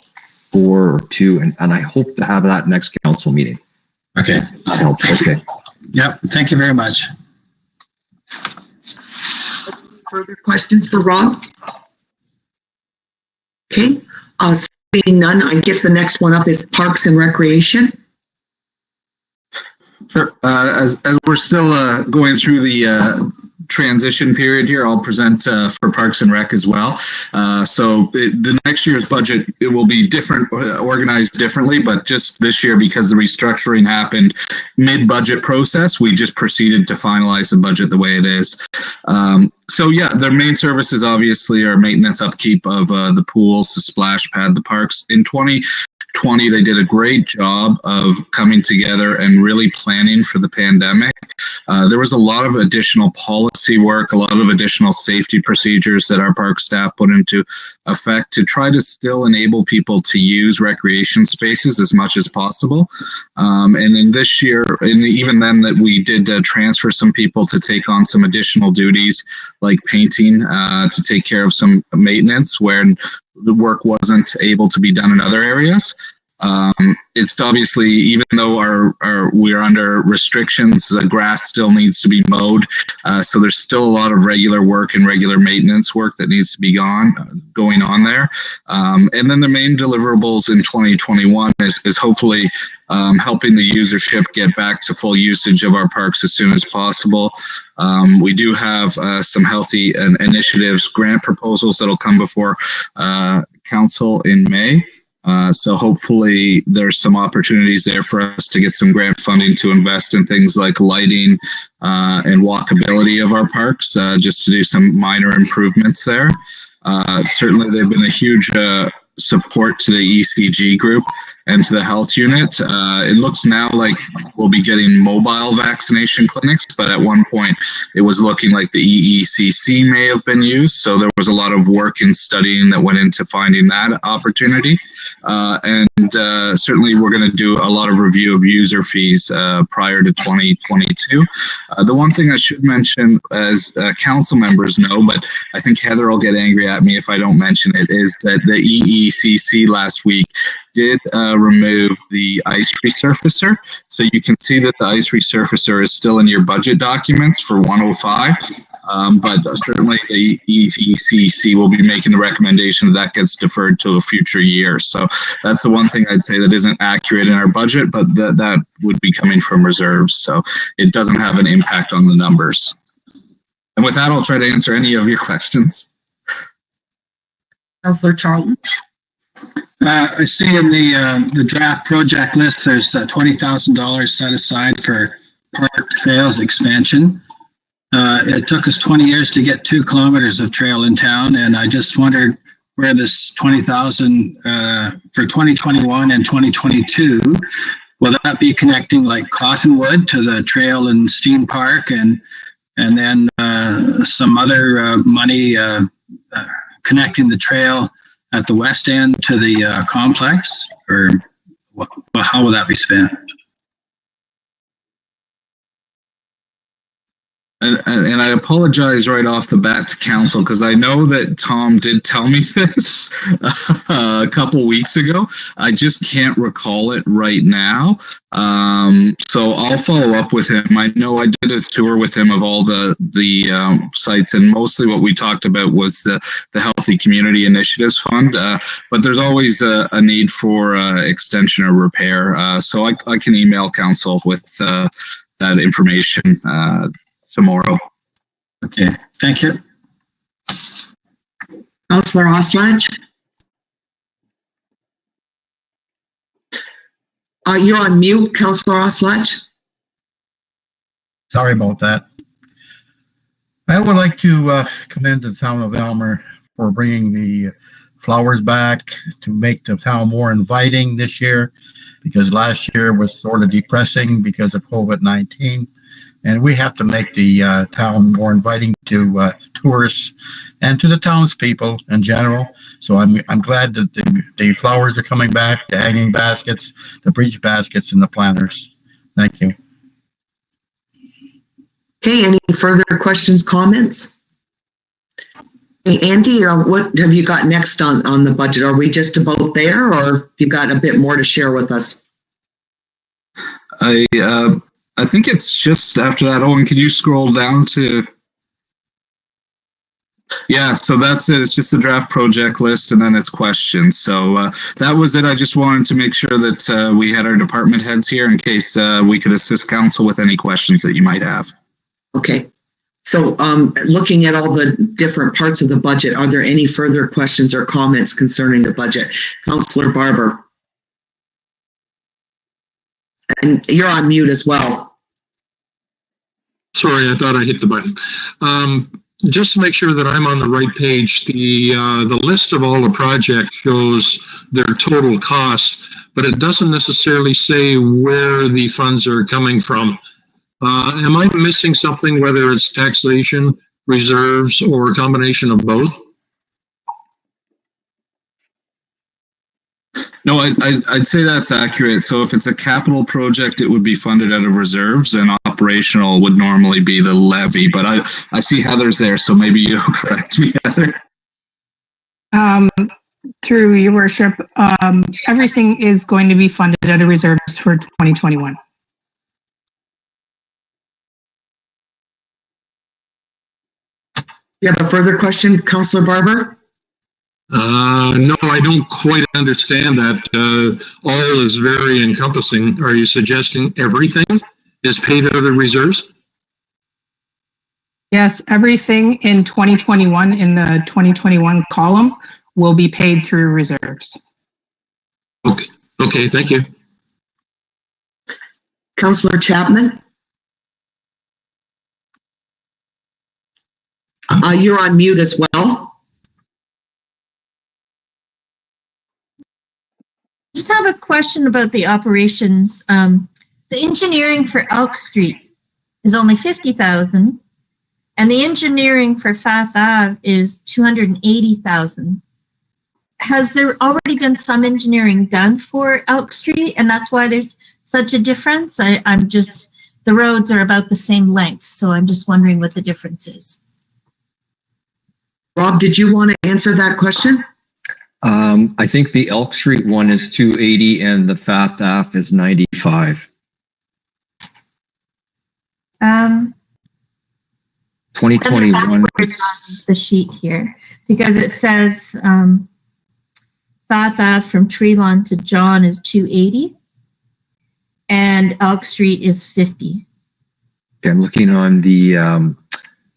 4 or 2, and I hope to have that next council meeting. Okay. That helps. Okay. Yep. Thank you very much. Further questions for Rob? Okay. Seeing none, I guess the next one up is Parks and Recreation. Sure. As we're still going through transition period here. I'll present for Parks and Rec as well. The next year's budget, it will be different, organized differently, but just this year, because the restructuring happened mid-budget process, we just proceeded to finalize the budget the way it is. Their main services obviously are maintenance, upkeep of the pools, the splash pad, the parks. In 2020, they did a great job of coming together and really planning for the pandemic. There was a lot of additional policy work, a lot of additional safety procedures that our park staff put into effect to try to still enable people to use recreation spaces as much as possible. And in this year, and even then, that we did transfer some people to take on some additional duties like painting, to take care of some maintenance where the work wasn't able to be done in other areas. It's obviously, even though we're under restrictions, the grass still needs to be mowed. So there's still a lot of regular work and regular maintenance work that needs to be going on there. And then the main deliverables in 2021 is hopefully helping the usership get back to full usage of our parks as soon as possible. We do have some healthy initiatives, grant proposals that'll come before council in May. So hopefully there's some opportunities there for us to get some grant funding to invest in things like lighting and walkability of our parks, just to do some minor improvements there. Certainly they've been a huge support to the ECG group and to the health unit. It looks now like we'll be getting mobile vaccination clinics, but at one point it was looking like the EECC may have been used. So there was a lot of work and studying that went into finding that opportunity. Certainly we're going to do a lot of review of user fees prior to 2022. The one thing I should mention, as council members know, but I think Heather will get angry at me if I don't mention it, is that the EECC last week did remove the ice resurfacer. So you can see that the ice resurfacer is still in your budget documents for 105. But certainly the EECC will be making the recommendation that gets deferred to a future year. So that's the one thing I'd say that isn't accurate in our budget, but that would be coming from reserves. So it doesn't have an impact on the numbers. And with that, I'll try to answer any of your questions. Councillor Charlton. I see in the draft project list, there's $20,000 set aside for park trails expansion. It took us 20 years to get 2 kilometers of trail in town, and I just wondered where this $20,000 for 2021 and 2022, will that be connecting like Cottonwood to the trail in Steen Park, and then some other money connecting the trail at the west end to the complex, or how will that be spent? And I apologize right off the bat to council, because I know that Tom did tell me this a couple weeks ago. I just can't recall it right now. So I'll follow up with him. I know I did a tour with him of all the sites, and mostly what we talked about was the Healthy Community Initiatives Fund. But there's always a need for extension or repair. So I can email council with that information tomorrow. Okay, thank you. Councillor Oslach. You're on mute, Councillor Oslach. Sorry about that. I would like to commend the town of Elmer for bringing the flowers back to make the town more inviting this year, because last year was sort of depressing because of COVID-19. And we have to make the town more inviting to tourists and to the townspeople in general. So I'm glad that the flowers are coming back, the hanging baskets, the breach baskets, and the planters. Thank you. Okay, any further questions, comments? Hey, Andy, what have you got next on the budget? Are we just about there, or you got a bit more to share with us? I think it's just after that. Owen, can you scroll down to? Yeah, so that's it. It's just a draft project list, and then it's questions. So that was it. I just wanted to make sure that we had our department heads here in case we could assist council with any questions that you might have. Okay. So looking at all the different parts of the budget, are there any further questions or comments concerning the budget? Councillor Barber. And you're on mute as well. Sorry, I thought I hit the button. Just to make sure that I'm on the right page, the list of all the projects shows their total cost, but it doesn't necessarily say where the funds are coming from. Am I missing something, whether it's taxation, reserves, or a combination of both? No, I'd say that's accurate. So if it's a capital project, it would be funded out of reserves, and operational would normally be the levy. But I see Heather's there, so maybe you'll correct me, Heather. Through your worship, everything is going to be funded out of reserves for 2021. You have a further question, Councillor Barber? No, I don't quite understand that. All is very encompassing. Are you suggesting everything is paid out of the reserves? Yes, everything in 2021 in the 2021 column will be paid through reserves. Okay, thank you. Councillor Chapman? You're on mute as well. Just have a question about the operations. The engineering for Elk Street is only $50,000, and the engineering for Fath Ave is $280,000. Has there already been some engineering done for Elk Street, and that's why there's such a difference? The roads are about the same length, so I'm just wondering what the difference is. Rob, did you want to answer that question? I think the Elk Street one is 280 and the Fath Ave is 95. 2021. The sheet here, because it says Fath Ave from Tree Lawn to John is 280 and Elk Street is 50. Okay, I'm looking on the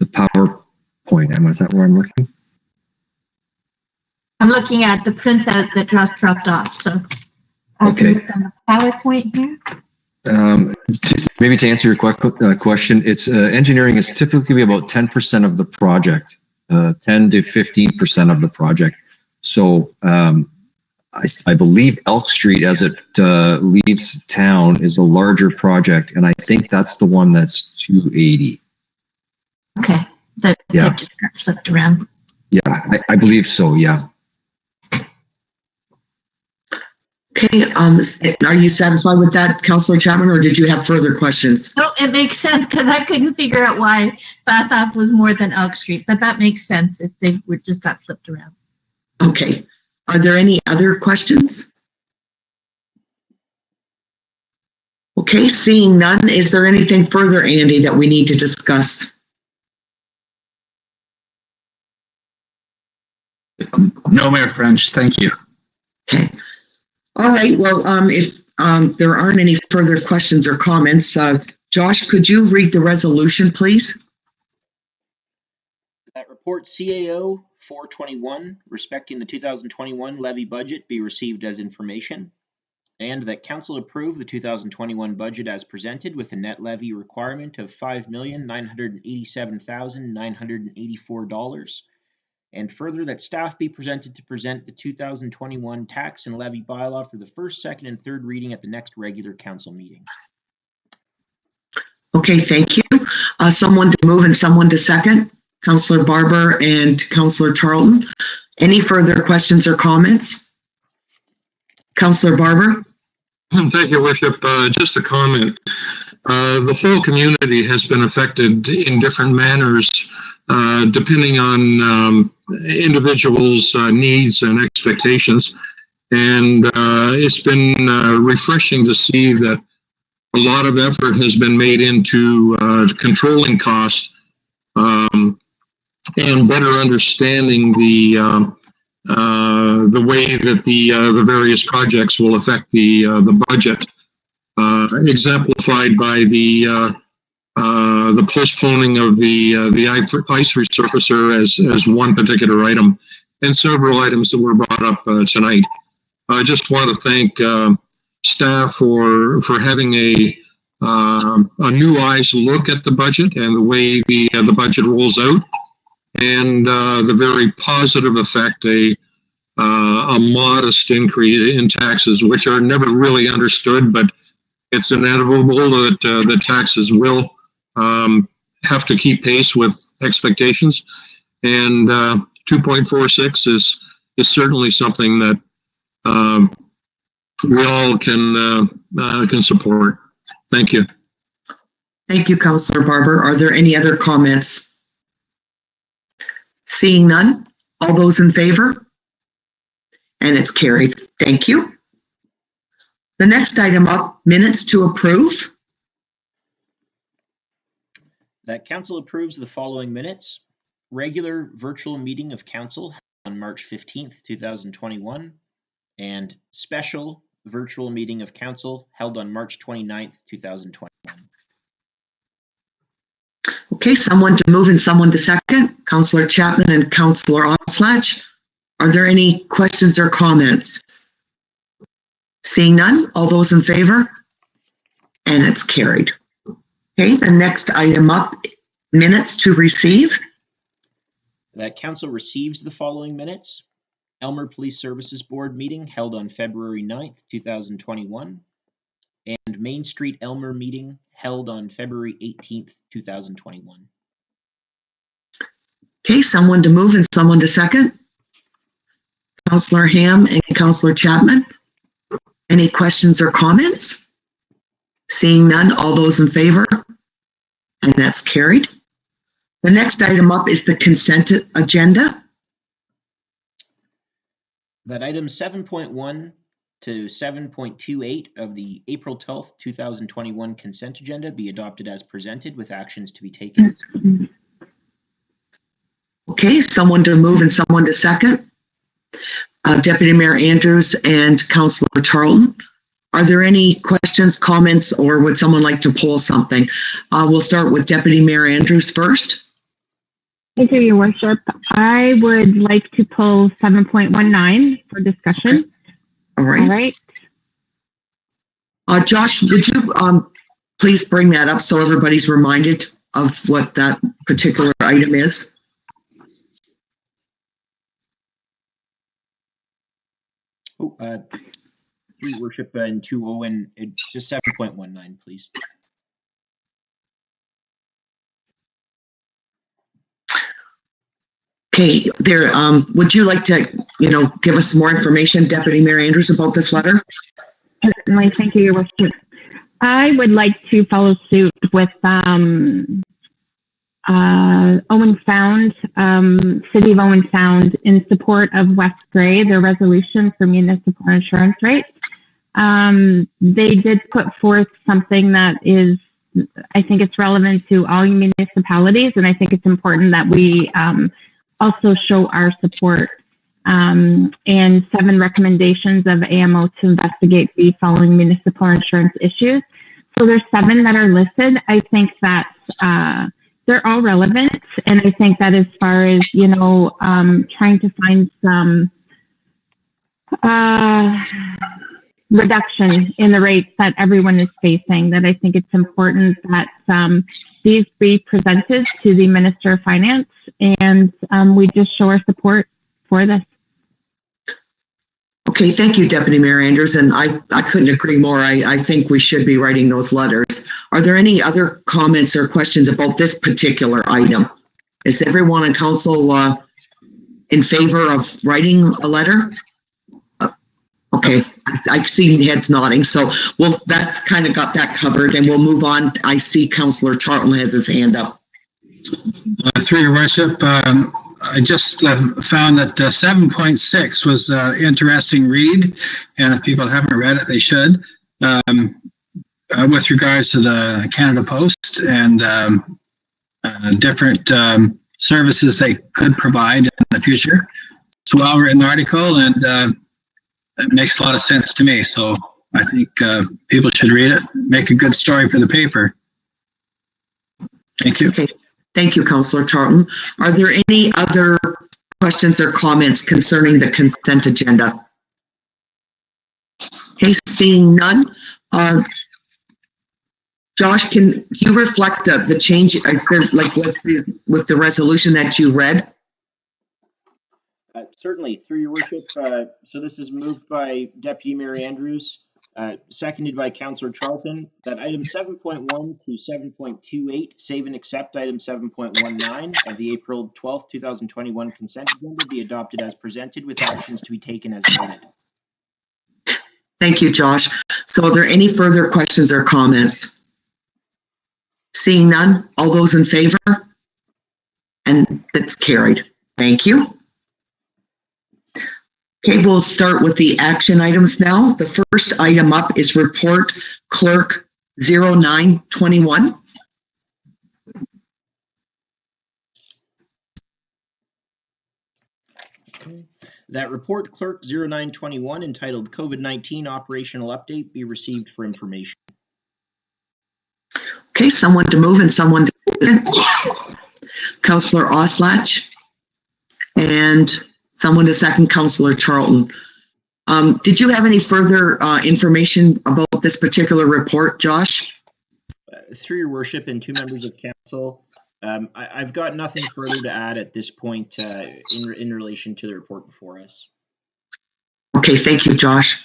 PowerPoint. Emma, is that where I'm looking? I'm looking at the printout that dropped off. So okay. Look on the PowerPoint here. Maybe to answer your question, it's engineering is typically about 10% of the project, 10 to 15% of the project. So I believe Elk Street, as it leaves town, is a larger project, and I think that's the one that's 280. Okay, that just got flipped around. Yeah, I believe so. Yeah. Okay, are you satisfied with that, Councillor Chapman, or did you have further questions? No, it makes sense because I couldn't figure out why Fath Ave was more than Elk Street, but that makes sense if they just got flipped around. Okay, are there any other questions? Okay, seeing none, is there anything further, Andy, that we need to discuss? No, Mayor French, thank you. Okay. All right, well, if there aren't any further questions or comments, Josh, could you read the resolution, please? That report CAO 421 respecting the 2021 levy budget be received as information, and that Council approve the 2021 budget as presented with a net levy requirement of $5,987,984. And further, that staff be presented to present the 2021 tax and levy bylaw for the first, second, and third reading at the next regular council meeting. Okay, thank you. Someone to move and someone to second. Councillor Barber and Councillor Charlton. Any further questions or comments? Councillor Barber? Thank you, Worship. Just a comment. The whole community has been affected in different manners depending on individuals' needs and expectations. And it's been refreshing to see that a lot of effort has been made into controlling costs and better understanding the way that the various projects will affect the budget, exemplified by the the postponing of the ice resurfacer as one particular item, and several items that were brought up tonight. I just want to thank staff for having a new eyes look at the budget and the way the budget rolls out, and the very positive effect a modest increase in taxes, which are never really understood, but it's inevitable that the taxes will have to keep pace with expectations, and 2.46 is certainly something that we all can support. Thank you. Thank you, Councillor Barber. Are there any other comments? Seeing none, all those in favor? And it's carried. Thank you. The next item up, minutes to approve. That council approves the following minutes. Regular virtual meeting of council on March 15th, 2021, and special virtual meeting of council held on March 29th, 2021. Okay, someone to move and someone to second. Councillor Chapman and Councillor Oslach. Are there any questions or comments? Seeing none, all those in favor? And it's carried. Okay, the next item up, minutes to receive. That council receives the following minutes. Elmer Police Services Board meeting held on February 9th, 2021, and Main Street Elmer meeting held on February 18th, 2021. Okay, someone to move and someone to second. Councillor Ham and Councillor Chapman. Any questions or comments? Seeing none, all those in favor? And that's carried. The next item up is the consent agenda. That item 7.1 to 7.28 of the April 12th, 2021 consent agenda be adopted as presented with actions to be taken. Okay, someone to move and someone to second. Deputy Mayor Andrews and Councillor Charlton. Are there any questions, comments, or would someone like to pull something? We'll start with Deputy Mayor Andrews first. Thank you, Your Worship. I would like to pull 7.19 for discussion. All right. Josh, would you please bring that up so everybody's reminded of what that particular item is? Your Worship, in 2.0 and it's just 7.19, please. Okay, there. Would you like to, give us more information, Deputy Mayor Andrews, about this letter? Certainly, thank you, Your Worship. I would like to follow suit with Owen Sound, City of Owen Sound, in support of West Grey, their resolution for municipal insurance rates. They did put forth something that is, I think it's relevant to all municipalities, and I think it's important that we also show our support. And 7 recommendations of AMO to investigate the following municipal insurance issues. So there's 7 that are listed. I think that they're all relevant, and I think that as far as trying to find some reduction in the rates that everyone is facing, that I think it's important that these be presented to the Minister of Finance, and we just show our support for this. Okay, thank you, Deputy Mayor Andrews, and I couldn't agree more. I think we should be writing those letters. Are there any other comments or questions about this particular item? Is everyone on council in favor of writing a letter? Okay, I see heads nodding, so that's kind of got that covered, and we'll move on. I see Councillor Charlton has his hand up. Through Your Worship, I just found that 7.6 was an interesting read, and if people haven't read it, they should. With regards to the Canada Post and different services they could provide in the future. It's a well-written article, and it makes a lot of sense to me. So I think people should read it, make a good story for the paper. Thank you. Okay. Thank you, Councillor Charlton. Are there any other questions or comments concerning the consent agenda? Okay, seeing none. Josh, can you reflect the change? Is there, like, with the resolution that you read? Certainly, through your worship. So this is moved by Deputy Mayor Andrews, seconded by Councillor Charlton, that item 7.1 to 7.28, save and accept item 7.19 of the April 12th, 2021 consent agenda be adopted as presented with actions to be taken as noted. Thank you, Josh. So are there any further questions or comments? Seeing none, all those in favor? And it's carried. Thank you. Okay, we'll start with the action items now. The first item up is Report Clerk 0921. Okay. That Report Clerk 0921 entitled COVID-19 Operational Update be received for information. Okay, someone to move and someone to listen. Councillor Oslach, and someone to second, Councillor Charlton. Did you have any further information about this particular report, Josh? Through your worship and two members of council, I've got nothing further to add at this point in relation to the report before us. Okay, thank you, Josh.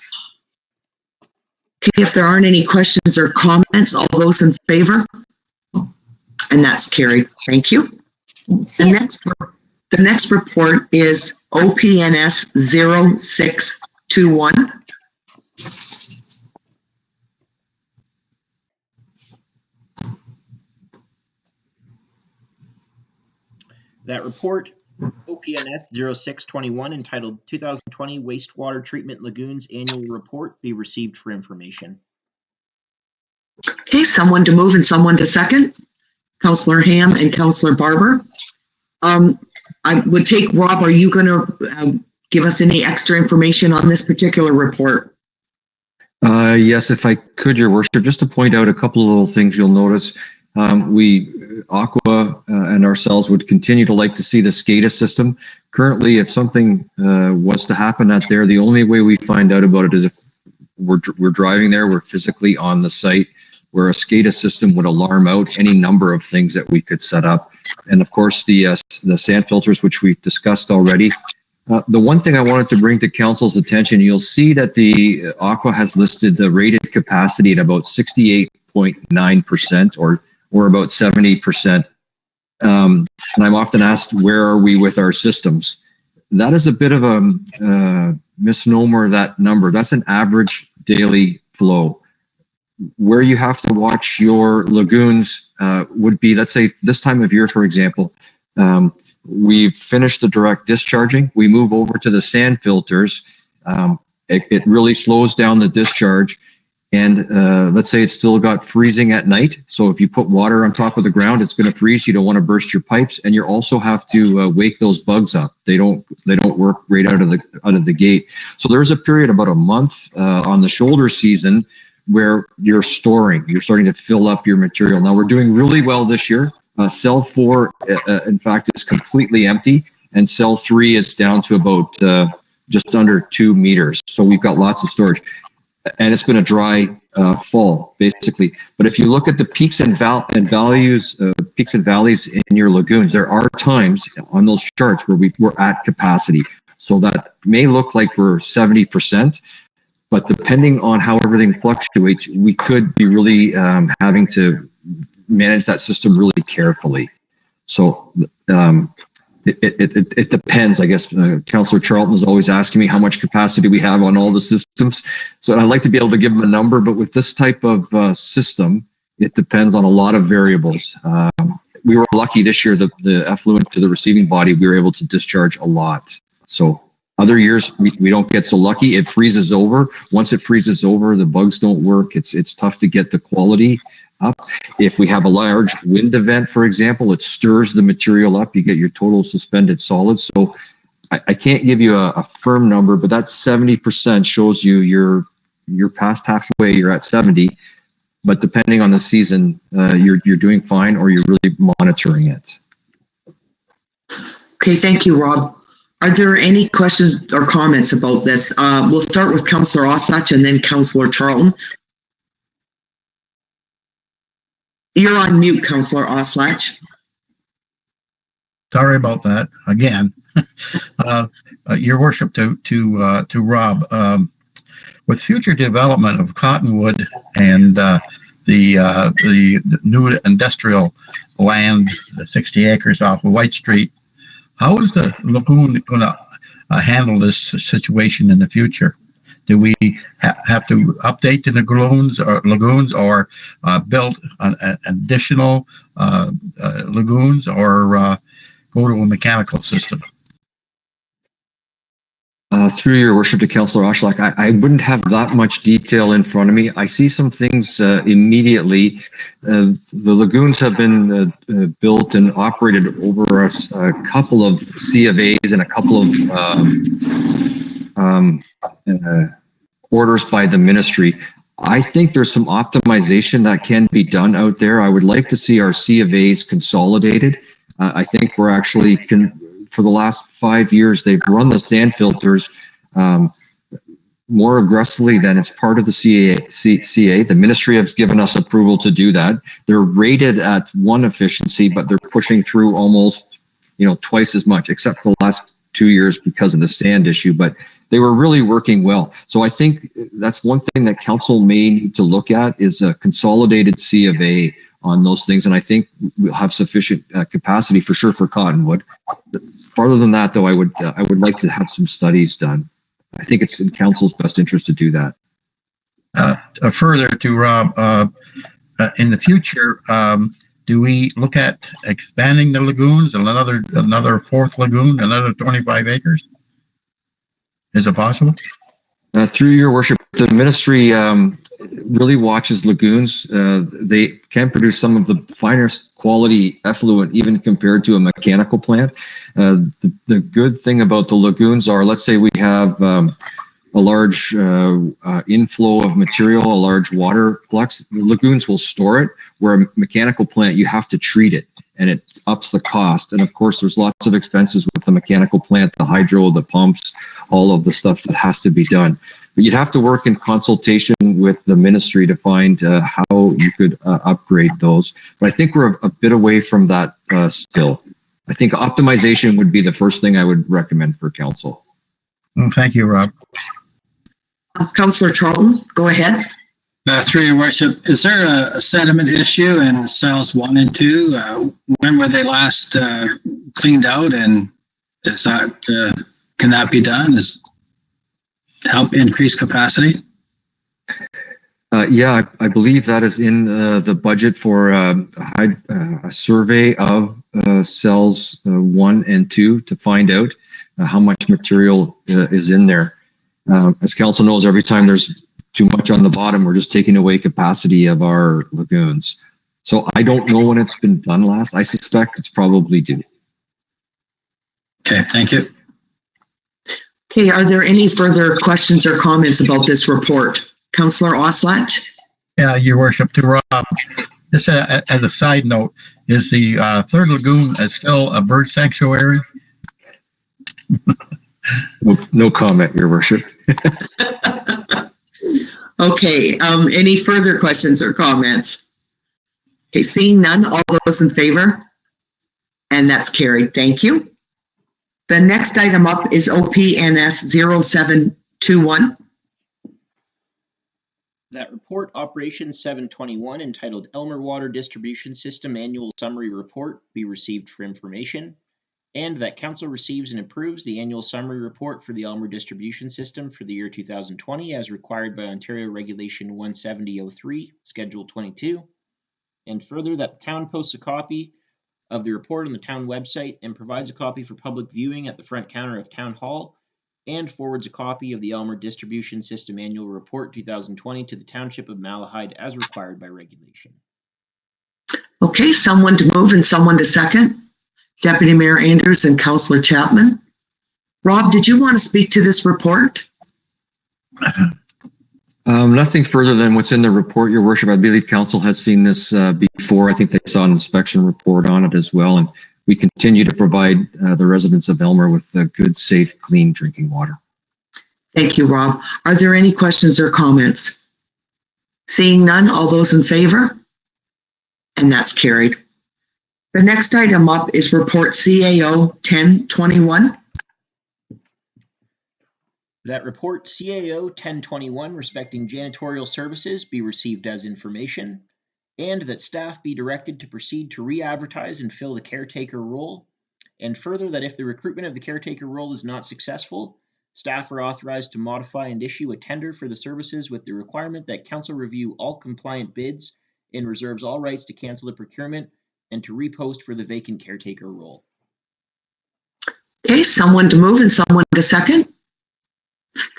Okay, if there aren't any questions or comments, all those in favor? And that's carried. Thank you. The next report is OPNS 0621. That report, OPNS 0621, entitled 2020 Wastewater Treatment Lagoons Annual Report, be received for information. Okay, someone to move and someone to second. Councillor Ham and Councillor Barber. I would take, Rob, are you going to give us any extra information on this particular report? Yes, if I could, Your Worship, just to point out a couple of little things you'll notice. Aqua and ourselves would continue to like to see the SCADA system. Currently, if something was to happen out there, the only way we find out about it is if we're driving there, we're physically on the site, where a SCADA system would alarm out any number of things that we could set up. And of course, the sand filters, which we've discussed already. The one thing I wanted to bring to council's attention, you'll see that the Aqua has listed the rated capacity at about 68.9% or about 70%. And I'm often asked, where are we with our systems? That is a bit of a misnomer, that number. That's an average daily flow. Where you have to watch your lagoons would be, let's say this time of year, for example, we've finished the direct discharging. We move over to the sand filters. It really slows down the discharge. And let's say it's still got freezing at night. So if you put water on top of the ground, it's going to freeze. You don't want to burst your pipes, and you also have to wake those bugs up. They don't work right out of the gate. So there's a period about a month on the shoulder season where you're starting to fill up your material. Now we're doing really well this year. Cell 4, in fact, is completely empty, and cell 3 is down to about just under 2 meters. So we've got lots of storage, and it's been a dry fall, basically. But if you look at the peaks and valleys in your lagoons, there are times on those charts where we're at capacity. So that may look like we're 70%. But depending on how everything fluctuates, we could be really having to manage that system really carefully. So it depends, I guess. Councillor Charlton is always asking me how much capacity we have on all the systems. So I'd like to be able to give him a number, but with this type of system, it depends on a lot of variables. We were lucky this year, the effluent to the receiving body, we were able to discharge a lot. So other years, we don't get so lucky. It freezes over. Once it freezes over, the bugs don't work. It's tough to get the quality up. If we have a large wind event, for example, it stirs the material up. You get your total suspended solids. So I can't give you a firm number, but that 70% shows you you're past halfway. You're at 70. but depending on the season, you're doing fine or you're really monitoring it. Okay, thank you, Rob. Are there any questions or comments about this? We'll start with Councillor Oslach and then Councillor Charlton. You're on mute, Councillor Oslach. Sorry about that again. Your worship, to Rob, with future development of Cottonwood and the new industrial land, the 60 acres off of White Street, how is the lagoon going to handle this situation in the future? Do we have to update the lagoons or build an additional lagoons or go to a mechanical system? Through your worship to Councillor Oslach, I wouldn't have that much detail in front of me. I see some things immediately. The lagoons have been built and operated over a couple of C of A's and a couple of orders by the ministry. I think there's some optimization that can be done out there. I would like to see our C of A's consolidated. I think we're actually for the last 5 years, they've run the sand filters more aggressively than it's part of the CA. The ministry has given us approval to do that. They're rated at 1 efficiency, but they're pushing through almost, twice as much, except for the last 2 years because of the sand issue. But they were really working well. So I think that's one thing that council may need to look at is a consolidated C of A on those things, and I think we'll have sufficient capacity for sure for Cottonwood. Farther than that, though, I would like to have some studies done. I think it's in council's best interest to do that. Further to Rob, in the future, do we look at expanding the lagoons, another 4th lagoon, another 25 acres? Is it possible? Through your worship, the ministry really watches lagoons. They can produce some of the finest quality effluent, even compared to a mechanical plant. The good thing about the lagoons are, let's say we have a large inflow of material, a large water flux, the lagoons will store it, where a mechanical plant, you have to treat it, and it ups the cost. And of course, there's lots of expenses with the mechanical plant, the hydro, the pumps, all of the stuff that has to be done. But you'd have to work in consultation with the ministry to find how you could upgrade those. But I think we're a bit away from that still. I think optimization would be the first thing I would recommend for council. Well, thank you, Rob. Councillor Charlton, go ahead. Through your worship, is there a sediment issue in cells 1 and 2? When were they last cleaned out, and is that can that be done? Help increase capacity? Yeah, I believe that is in the budget for a survey of cells 1 and 2 to find out how much material is in there. As council knows, every time there's too much on the bottom, we're just taking away capacity of our lagoons. So I don't know when it's been done last. I suspect it's probably due. Okay, thank you. Okay, are there any further questions or comments about this report? Councillor Oslach? Yeah, your worship, to Rob. Just as a side note, is the 3rd lagoon still a bird sanctuary? No comment, your worship. Okay, any further questions or comments? Okay, seeing none, all those in favor? And that's carried, thank you. The next item up is OPNS 0721. That report, Operation 721, entitled Elmer Water Distribution System Annual Summary Report, be received for information, and that Council receives and approves the annual summary report for the Elmer Distribution System for the year 2020 as required by Ontario Regulation 170.03, Schedule 22, and further that the town posts a copy of the report on the town website and provides a copy for public viewing at the front counter of Town Hall, and forwards a copy of the Elmer Distribution System Annual Report 2020 to the Township of Malahide as required by regulation. Okay, someone to move and someone to second. Deputy Mayor Andrews and Councillor Chapman. Rob, did you want to speak to this report? Nothing further than what's in the report, Your Worship. I believe Council has seen this before. I think they saw an inspection report on it as well. And we continue to provide the residents of Elmer with good, safe, clean drinking water. Thank you, Rob. Are there any questions or comments? Seeing none, all those in favor? And that's carried. The next item up is Report CAO 1021. That report CAO 1021 respecting janitorial services be received as information, and that staff be directed to proceed to re-advertise and fill the caretaker role, and further that if the recruitment of the caretaker role is not successful, staff are authorized to modify and issue a tender for the services with the requirement that council review all compliant bids and reserves all rights to cancel the procurement and to repost for the vacant caretaker role. Okay, someone to move and someone to second.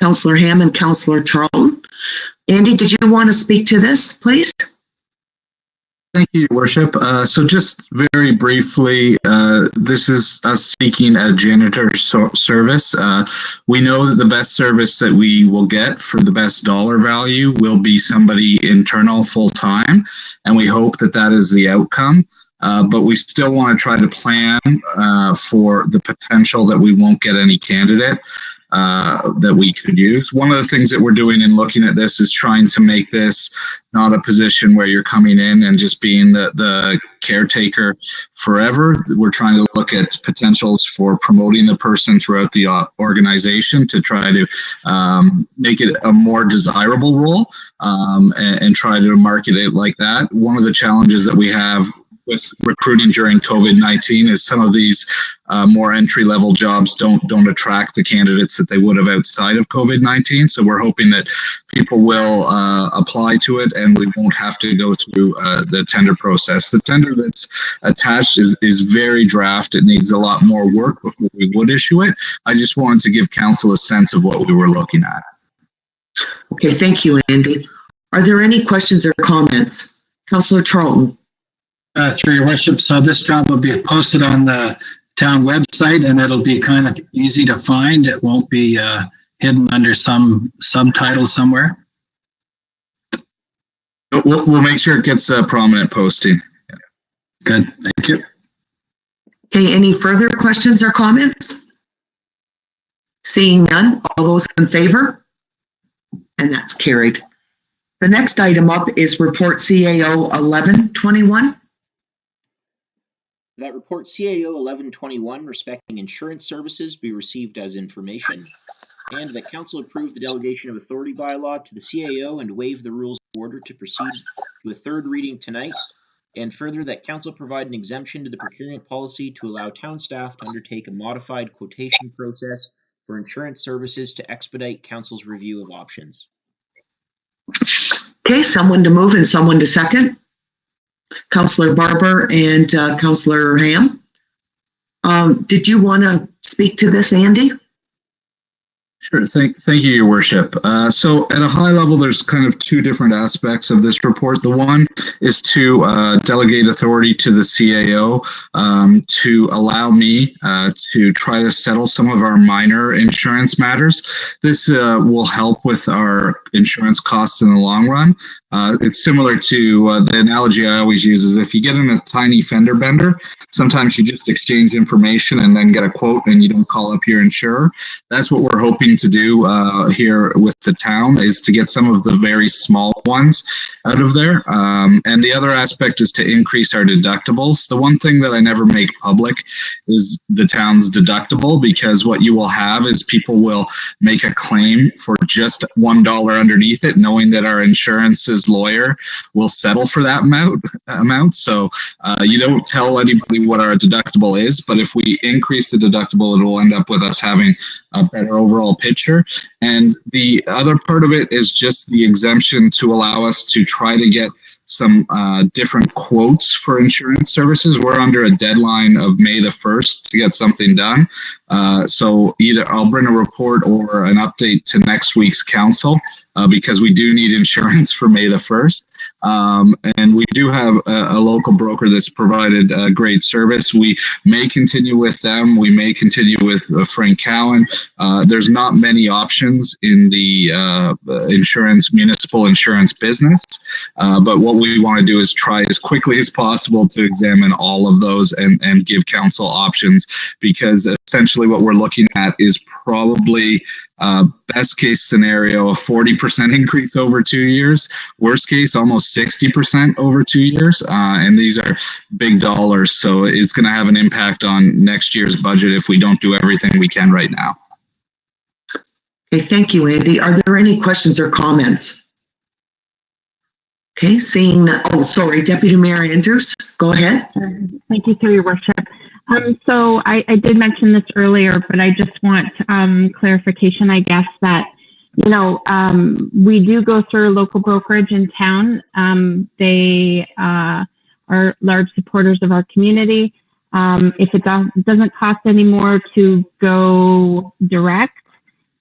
Councillor Ham and Councillor Charlton. Andy, did you want to speak to this, please? Thank you, Your Worship. So just very briefly, this is us seeking a janitor service. We know that the best service that we will get for the best dollar value will be somebody internal full-time, and we hope that that is the outcome. But we still want to try to plan for the potential that we won't get any candidate that we could use. One of the things that we're doing in looking at this is trying to make this not a position where you're coming in and just being the caretaker forever. We're trying to look at potentials for promoting the person throughout the organization to try to make it a more desirable role and try to market it like that. One of the challenges that we have with recruiting during COVID-19 is some of these more entry-level jobs don't attract the candidates that they would have outside of COVID-19. So we're hoping that people will apply to it and we won't have to go through the tender process. The tender that's attached is very draft. It needs a lot more work before we would issue it. I just wanted to give council a sense of what we were looking at. Okay, thank you, Andy. Are there any questions or comments? Councillor Charlton. Through Your Worship, so this job will be posted on the town website and it'll be kind of easy to find. It won't be hidden under some subtitle somewhere. We'll make sure it gets a prominent posting. Good, thank you. Okay, any further questions or comments? Seeing none, all those in favor? And that's carried. The next item up is Report CAO 1121. That report CAO 1121 respecting insurance services be received as information, and that council approve the delegation of authority bylaw to the CAO and waive the rules of order to proceed to a third reading tonight, and further that council provide an exemption to the procurement policy to allow town staff to undertake a modified quotation process for insurance services to expedite council's review of options. Okay, someone to move and someone to second. Councillor Barber and Councillor Ham. Did you want to speak to this, Andy? Sure. Thank you, Your Worship. So at a high level, there's kind of two different aspects of this report. The one is to delegate authority to the CAO to allow me to try to settle some of our minor insurance matters. This will help with our insurance costs in the long run. It's similar to the analogy I always use is if you get in a tiny fender bender, sometimes you just exchange information and then get a quote and you don't call up your insurer. That's what we're hoping to do here with the town, is to get some of the very small ones out of there. And the other aspect is to increase our deductibles. The one thing that I never make public is the town's deductible, because what you will have is people will make a claim for just $1 underneath it, knowing that our insurance's lawyer will settle for that amount. So you don't tell anybody what our deductible is, but if we increase the deductible, it will end up with us having a better overall picture. And the other part of it is just the exemption to allow us to try to get some different quotes for insurance services. We're under a deadline of May the 1st to get something done. So either I'll bring a report or an update to next week's council because we do need insurance for May the 1st. And we do have a local broker that's provided great service. We may continue with them. We may continue with Frank Cowan. There's not many options in the municipal insurance business. But what we want to do is try as quickly as possible to examine all of those and give council options, because essentially what we're looking at is probably best case scenario, a 40% increase over 2 years. Worst case, almost 60% over 2 years. And these are big dollars. So it's going to have an impact on next year's budget if we don't do everything we can right now. Okay, thank you, Andy. Are there any questions or comments? Okay, seeing, Deputy Mayor Andrews, go ahead. Thank you, through your worship. So I did mention this earlier, but I just want clarification, I guess, that, we do go through a local brokerage in town. They are large supporters of our community. If it doesn't cost any more to go direct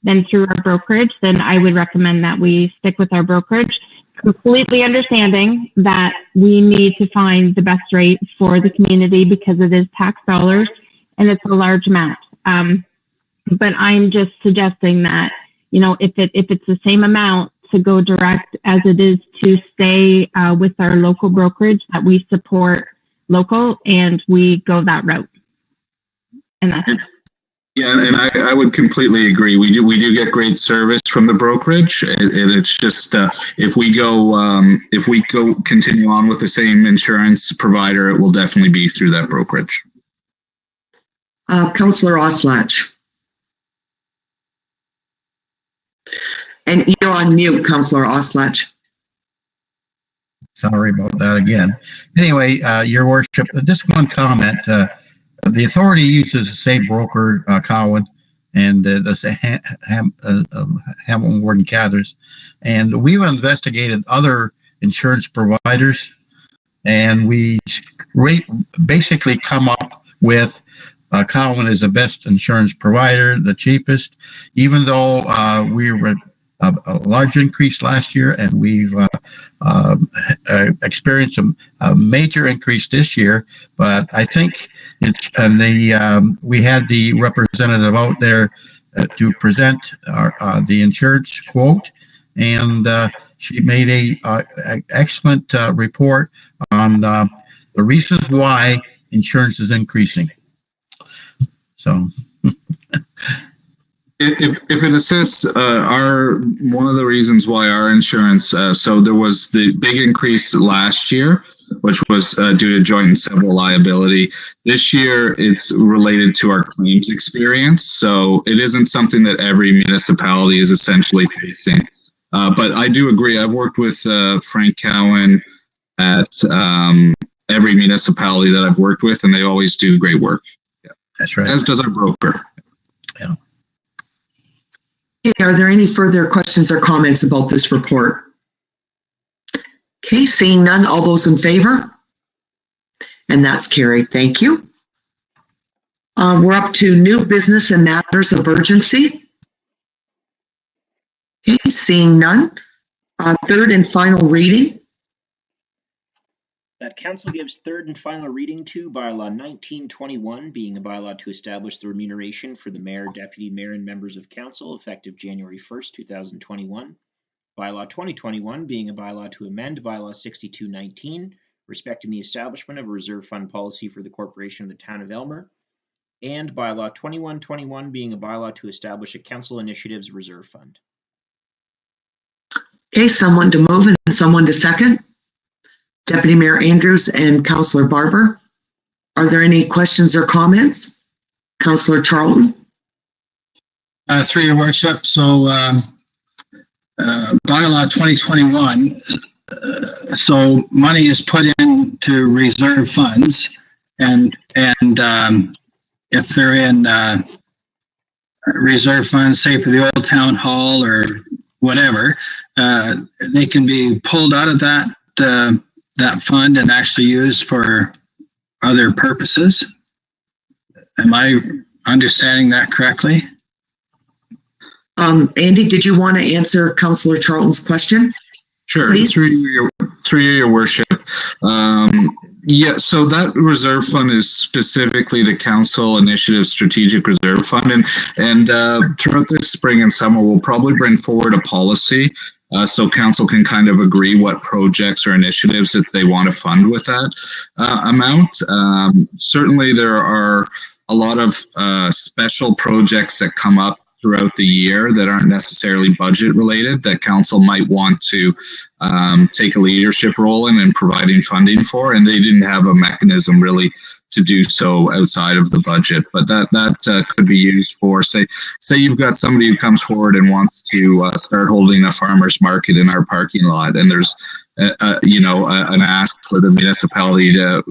than through our brokerage, then I would recommend that we stick with our brokerage, completely understanding that we need to find the best rate for the community because it is tax dollars and it's a large amount. But I'm just suggesting that, if it's the same amount to go direct as it is to stay with our local brokerage, that we support local and we go that route. And that's it. Yeah, and I would completely agree. We do get great service from the brokerage, and it's just if we continue on with the same insurance provider, it will definitely be through that brokerage. Councillor Oslach. And you're on mute, Councillor Oslach. Sorry about that again. Anyway, Your Worship, just one comment. The authority uses the same broker, Cowan, and the Hamilton Warden Cathers. And we've investigated other insurance providers, and we basically come up with Cowan is the best insurance provider, the cheapest, even though we were a large increase last year, and we've experienced a major increase this year. But I think we had the representative out there to present the insurance quote, and she made a excellent report on the reasons why insurance is increasing. So. If it assists, one of the reasons why our insurance, so there was the big increase last year, which was due to joint and several liability. This year, it's related to our claims experience. So it isn't something that every municipality is essentially facing. But I do agree. I've worked with Frank Cowan at every municipality that I've worked with, and they always do great work. Yeah. That's right. As does our broker. Yeah. Are there any further questions or comments about this report? Okay, seeing none, all those in favor? And that's carried. Thank you. We're up to new business and matters of urgency. Okay, seeing none. Third and final reading. That council gives third and final reading to bylaw 1921, being a bylaw to establish the remuneration for the mayor, deputy mayor, and members of council effective January 1st, 2021. Bylaw 2021, being a bylaw to amend bylaw 6219, respecting the establishment of a reserve fund policy for the corporation of the town of Aylmer. And bylaw 2121, being a bylaw to establish a council initiatives reserve fund. Okay, someone to move and someone to second. Deputy Mayor Andrews and Councillor Barber. Are there any questions or comments? Councillor Charlton. Through your worship, so bylaw 2021, so money is put into reserve funds, and if they're in reserve funds, say for the old town hall or whatever, they can be pulled out of that fund and actually used for other purposes. Am I understanding that correctly? Andy, did you want to answer Councillor Charlton's question? Sure. Please. Through your worship. Yeah, so that reserve fund is specifically the council initiative strategic reserve fund, and throughout this spring and summer, we'll probably bring forward a policy so council can kind of agree what projects or initiatives that they want to fund with that amount. Certainly, there are a lot of special projects that come up throughout the year that aren't necessarily budget related that council might want to take a leadership role in and providing funding for, and they didn't have a mechanism really to do so outside of the budget. But that could be used for, say you've got somebody who comes forward and wants to start holding a farmer's market in our parking lot, and there's an ask for the municipality to,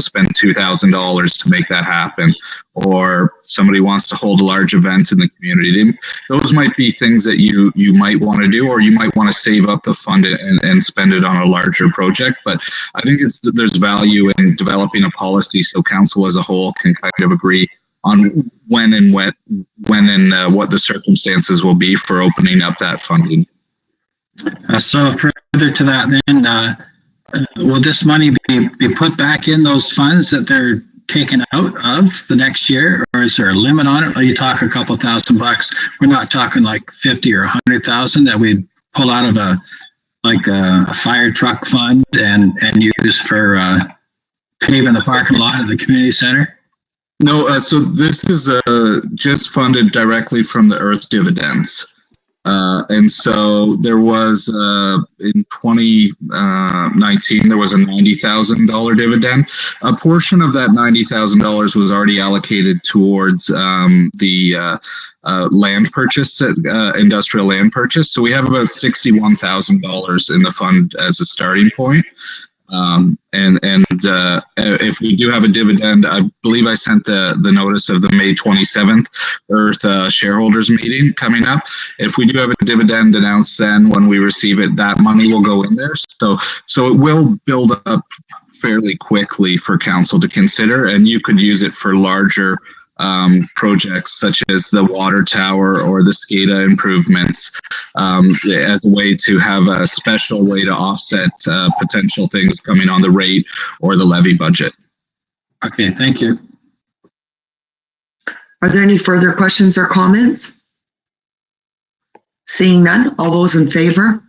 spend $2,000 to make that happen, or somebody wants to hold a large event in the community. Those might be things that you might want to do, or you might want to save up the fund and spend it on a larger project. But I think there's value in developing a policy so council as a whole can kind of agree on when and what the circumstances will be for opening up that funding. So further to that, then, will this money be put back in those funds that they're taken out of the next year, or is there a limit on it? Or you talk a couple $1,000? We're not talking like 50 or 100,000 that we'd pull out of a fire truck fund and use for paving the parking lot of the community center. No, so this is just funded directly from the earth dividends. And so there was, in 2019, there was a $90,000 dividend. A portion of that $90,000 was already allocated towards the land purchase, industrial land purchase. So we have about $61,000 in the fund as a starting point. If we do have a dividend, I believe I sent the notice of the May 27th Earth shareholders meeting coming up. If we do have a dividend announced, then when we receive it, that money will go in there. So it will build up fairly quickly for council to consider, and you could use it for larger projects such as the water tower or the SCADA improvements as a way to have a special way to offset potential things coming on the rate or the levy budget. Okay, thank you. Are there any further questions or comments? Seeing none, all those in favor?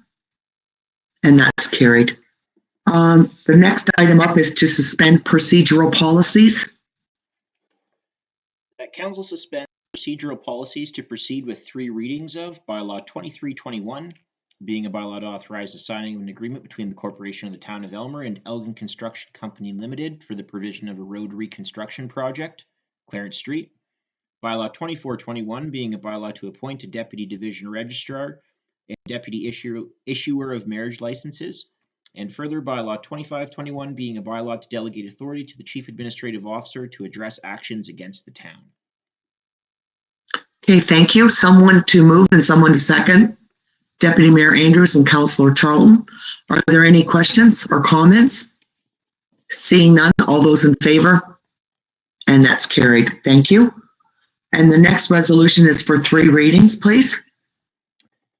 And that's carried. The next item up is to suspend procedural policies. That council suspend procedural policies to proceed with 3 readings of Bylaw 2321, being a bylaw to authorize the signing of an agreement between the Corporation of the Town of Aylmer and Elgin Construction Company Limited for the provision of a road reconstruction project, Clarence Street. Bylaw 2421, being a bylaw to appoint a Deputy Division Registrar and Deputy Issuer of Marriage Licenses. And further, Bylaw 2521 being a bylaw to delegate authority to the Chief Administrative Officer to address actions against the town. Okay, thank you. Someone to move and someone to second. Deputy Mayor Andrews and Councillor Charlton. Are there any questions or comments? Seeing none, all those in favor? And that's carried. Thank you. And the next resolution is for 3 readings, please.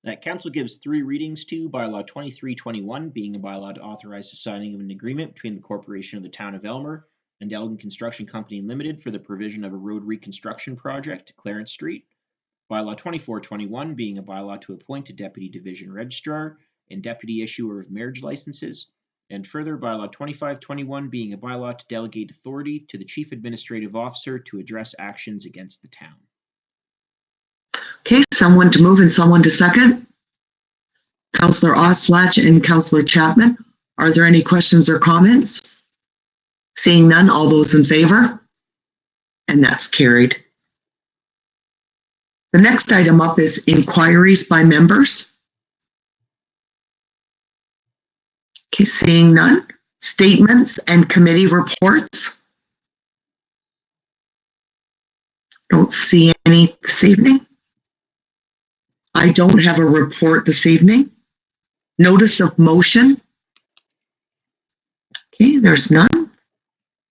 That council gives 3 readings to Bylaw 2321, being a bylaw to authorize the signing of an agreement between the Corporation of the Town of Aylmer and Elgin Construction Company Limited for the provision of a road reconstruction project, Clarence Street. Bylaw 2421, being a bylaw to appoint a Deputy Division Registrar and Deputy Issuer of Marriage Licenses. And further, Bylaw 2521, being a bylaw to delegate authority to the Chief Administrative Officer to address actions against the town. Okay, someone to move and someone to second. Councillor Oslach and Councillor Chapman. Are there any questions or comments? Seeing none, all those in favor? And that's carried. The next item up is inquiries by members. Okay, seeing none. Statements and committee reports. Don't see any this evening. I don't have a report this evening. Notice of motion. Okay, there's none.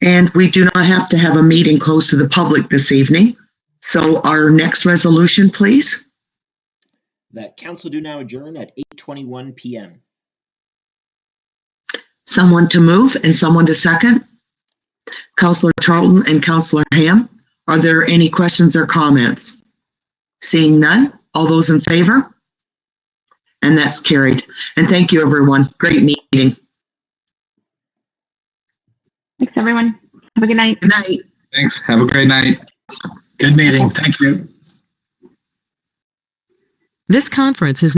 And we do not have to have a meeting close to the public this evening. So our next resolution, please. That council do now adjourn at 8:21 p.m. Someone to move and someone to second. Councillor Charlton and Councillor Ham, are there any questions or comments? Seeing none, all those in favor? And that's carried. And thank you, everyone. Great meeting. Thanks, everyone. Have a good night. Good night. Thanks. Have a great night. Good meeting. Thank you. This conference is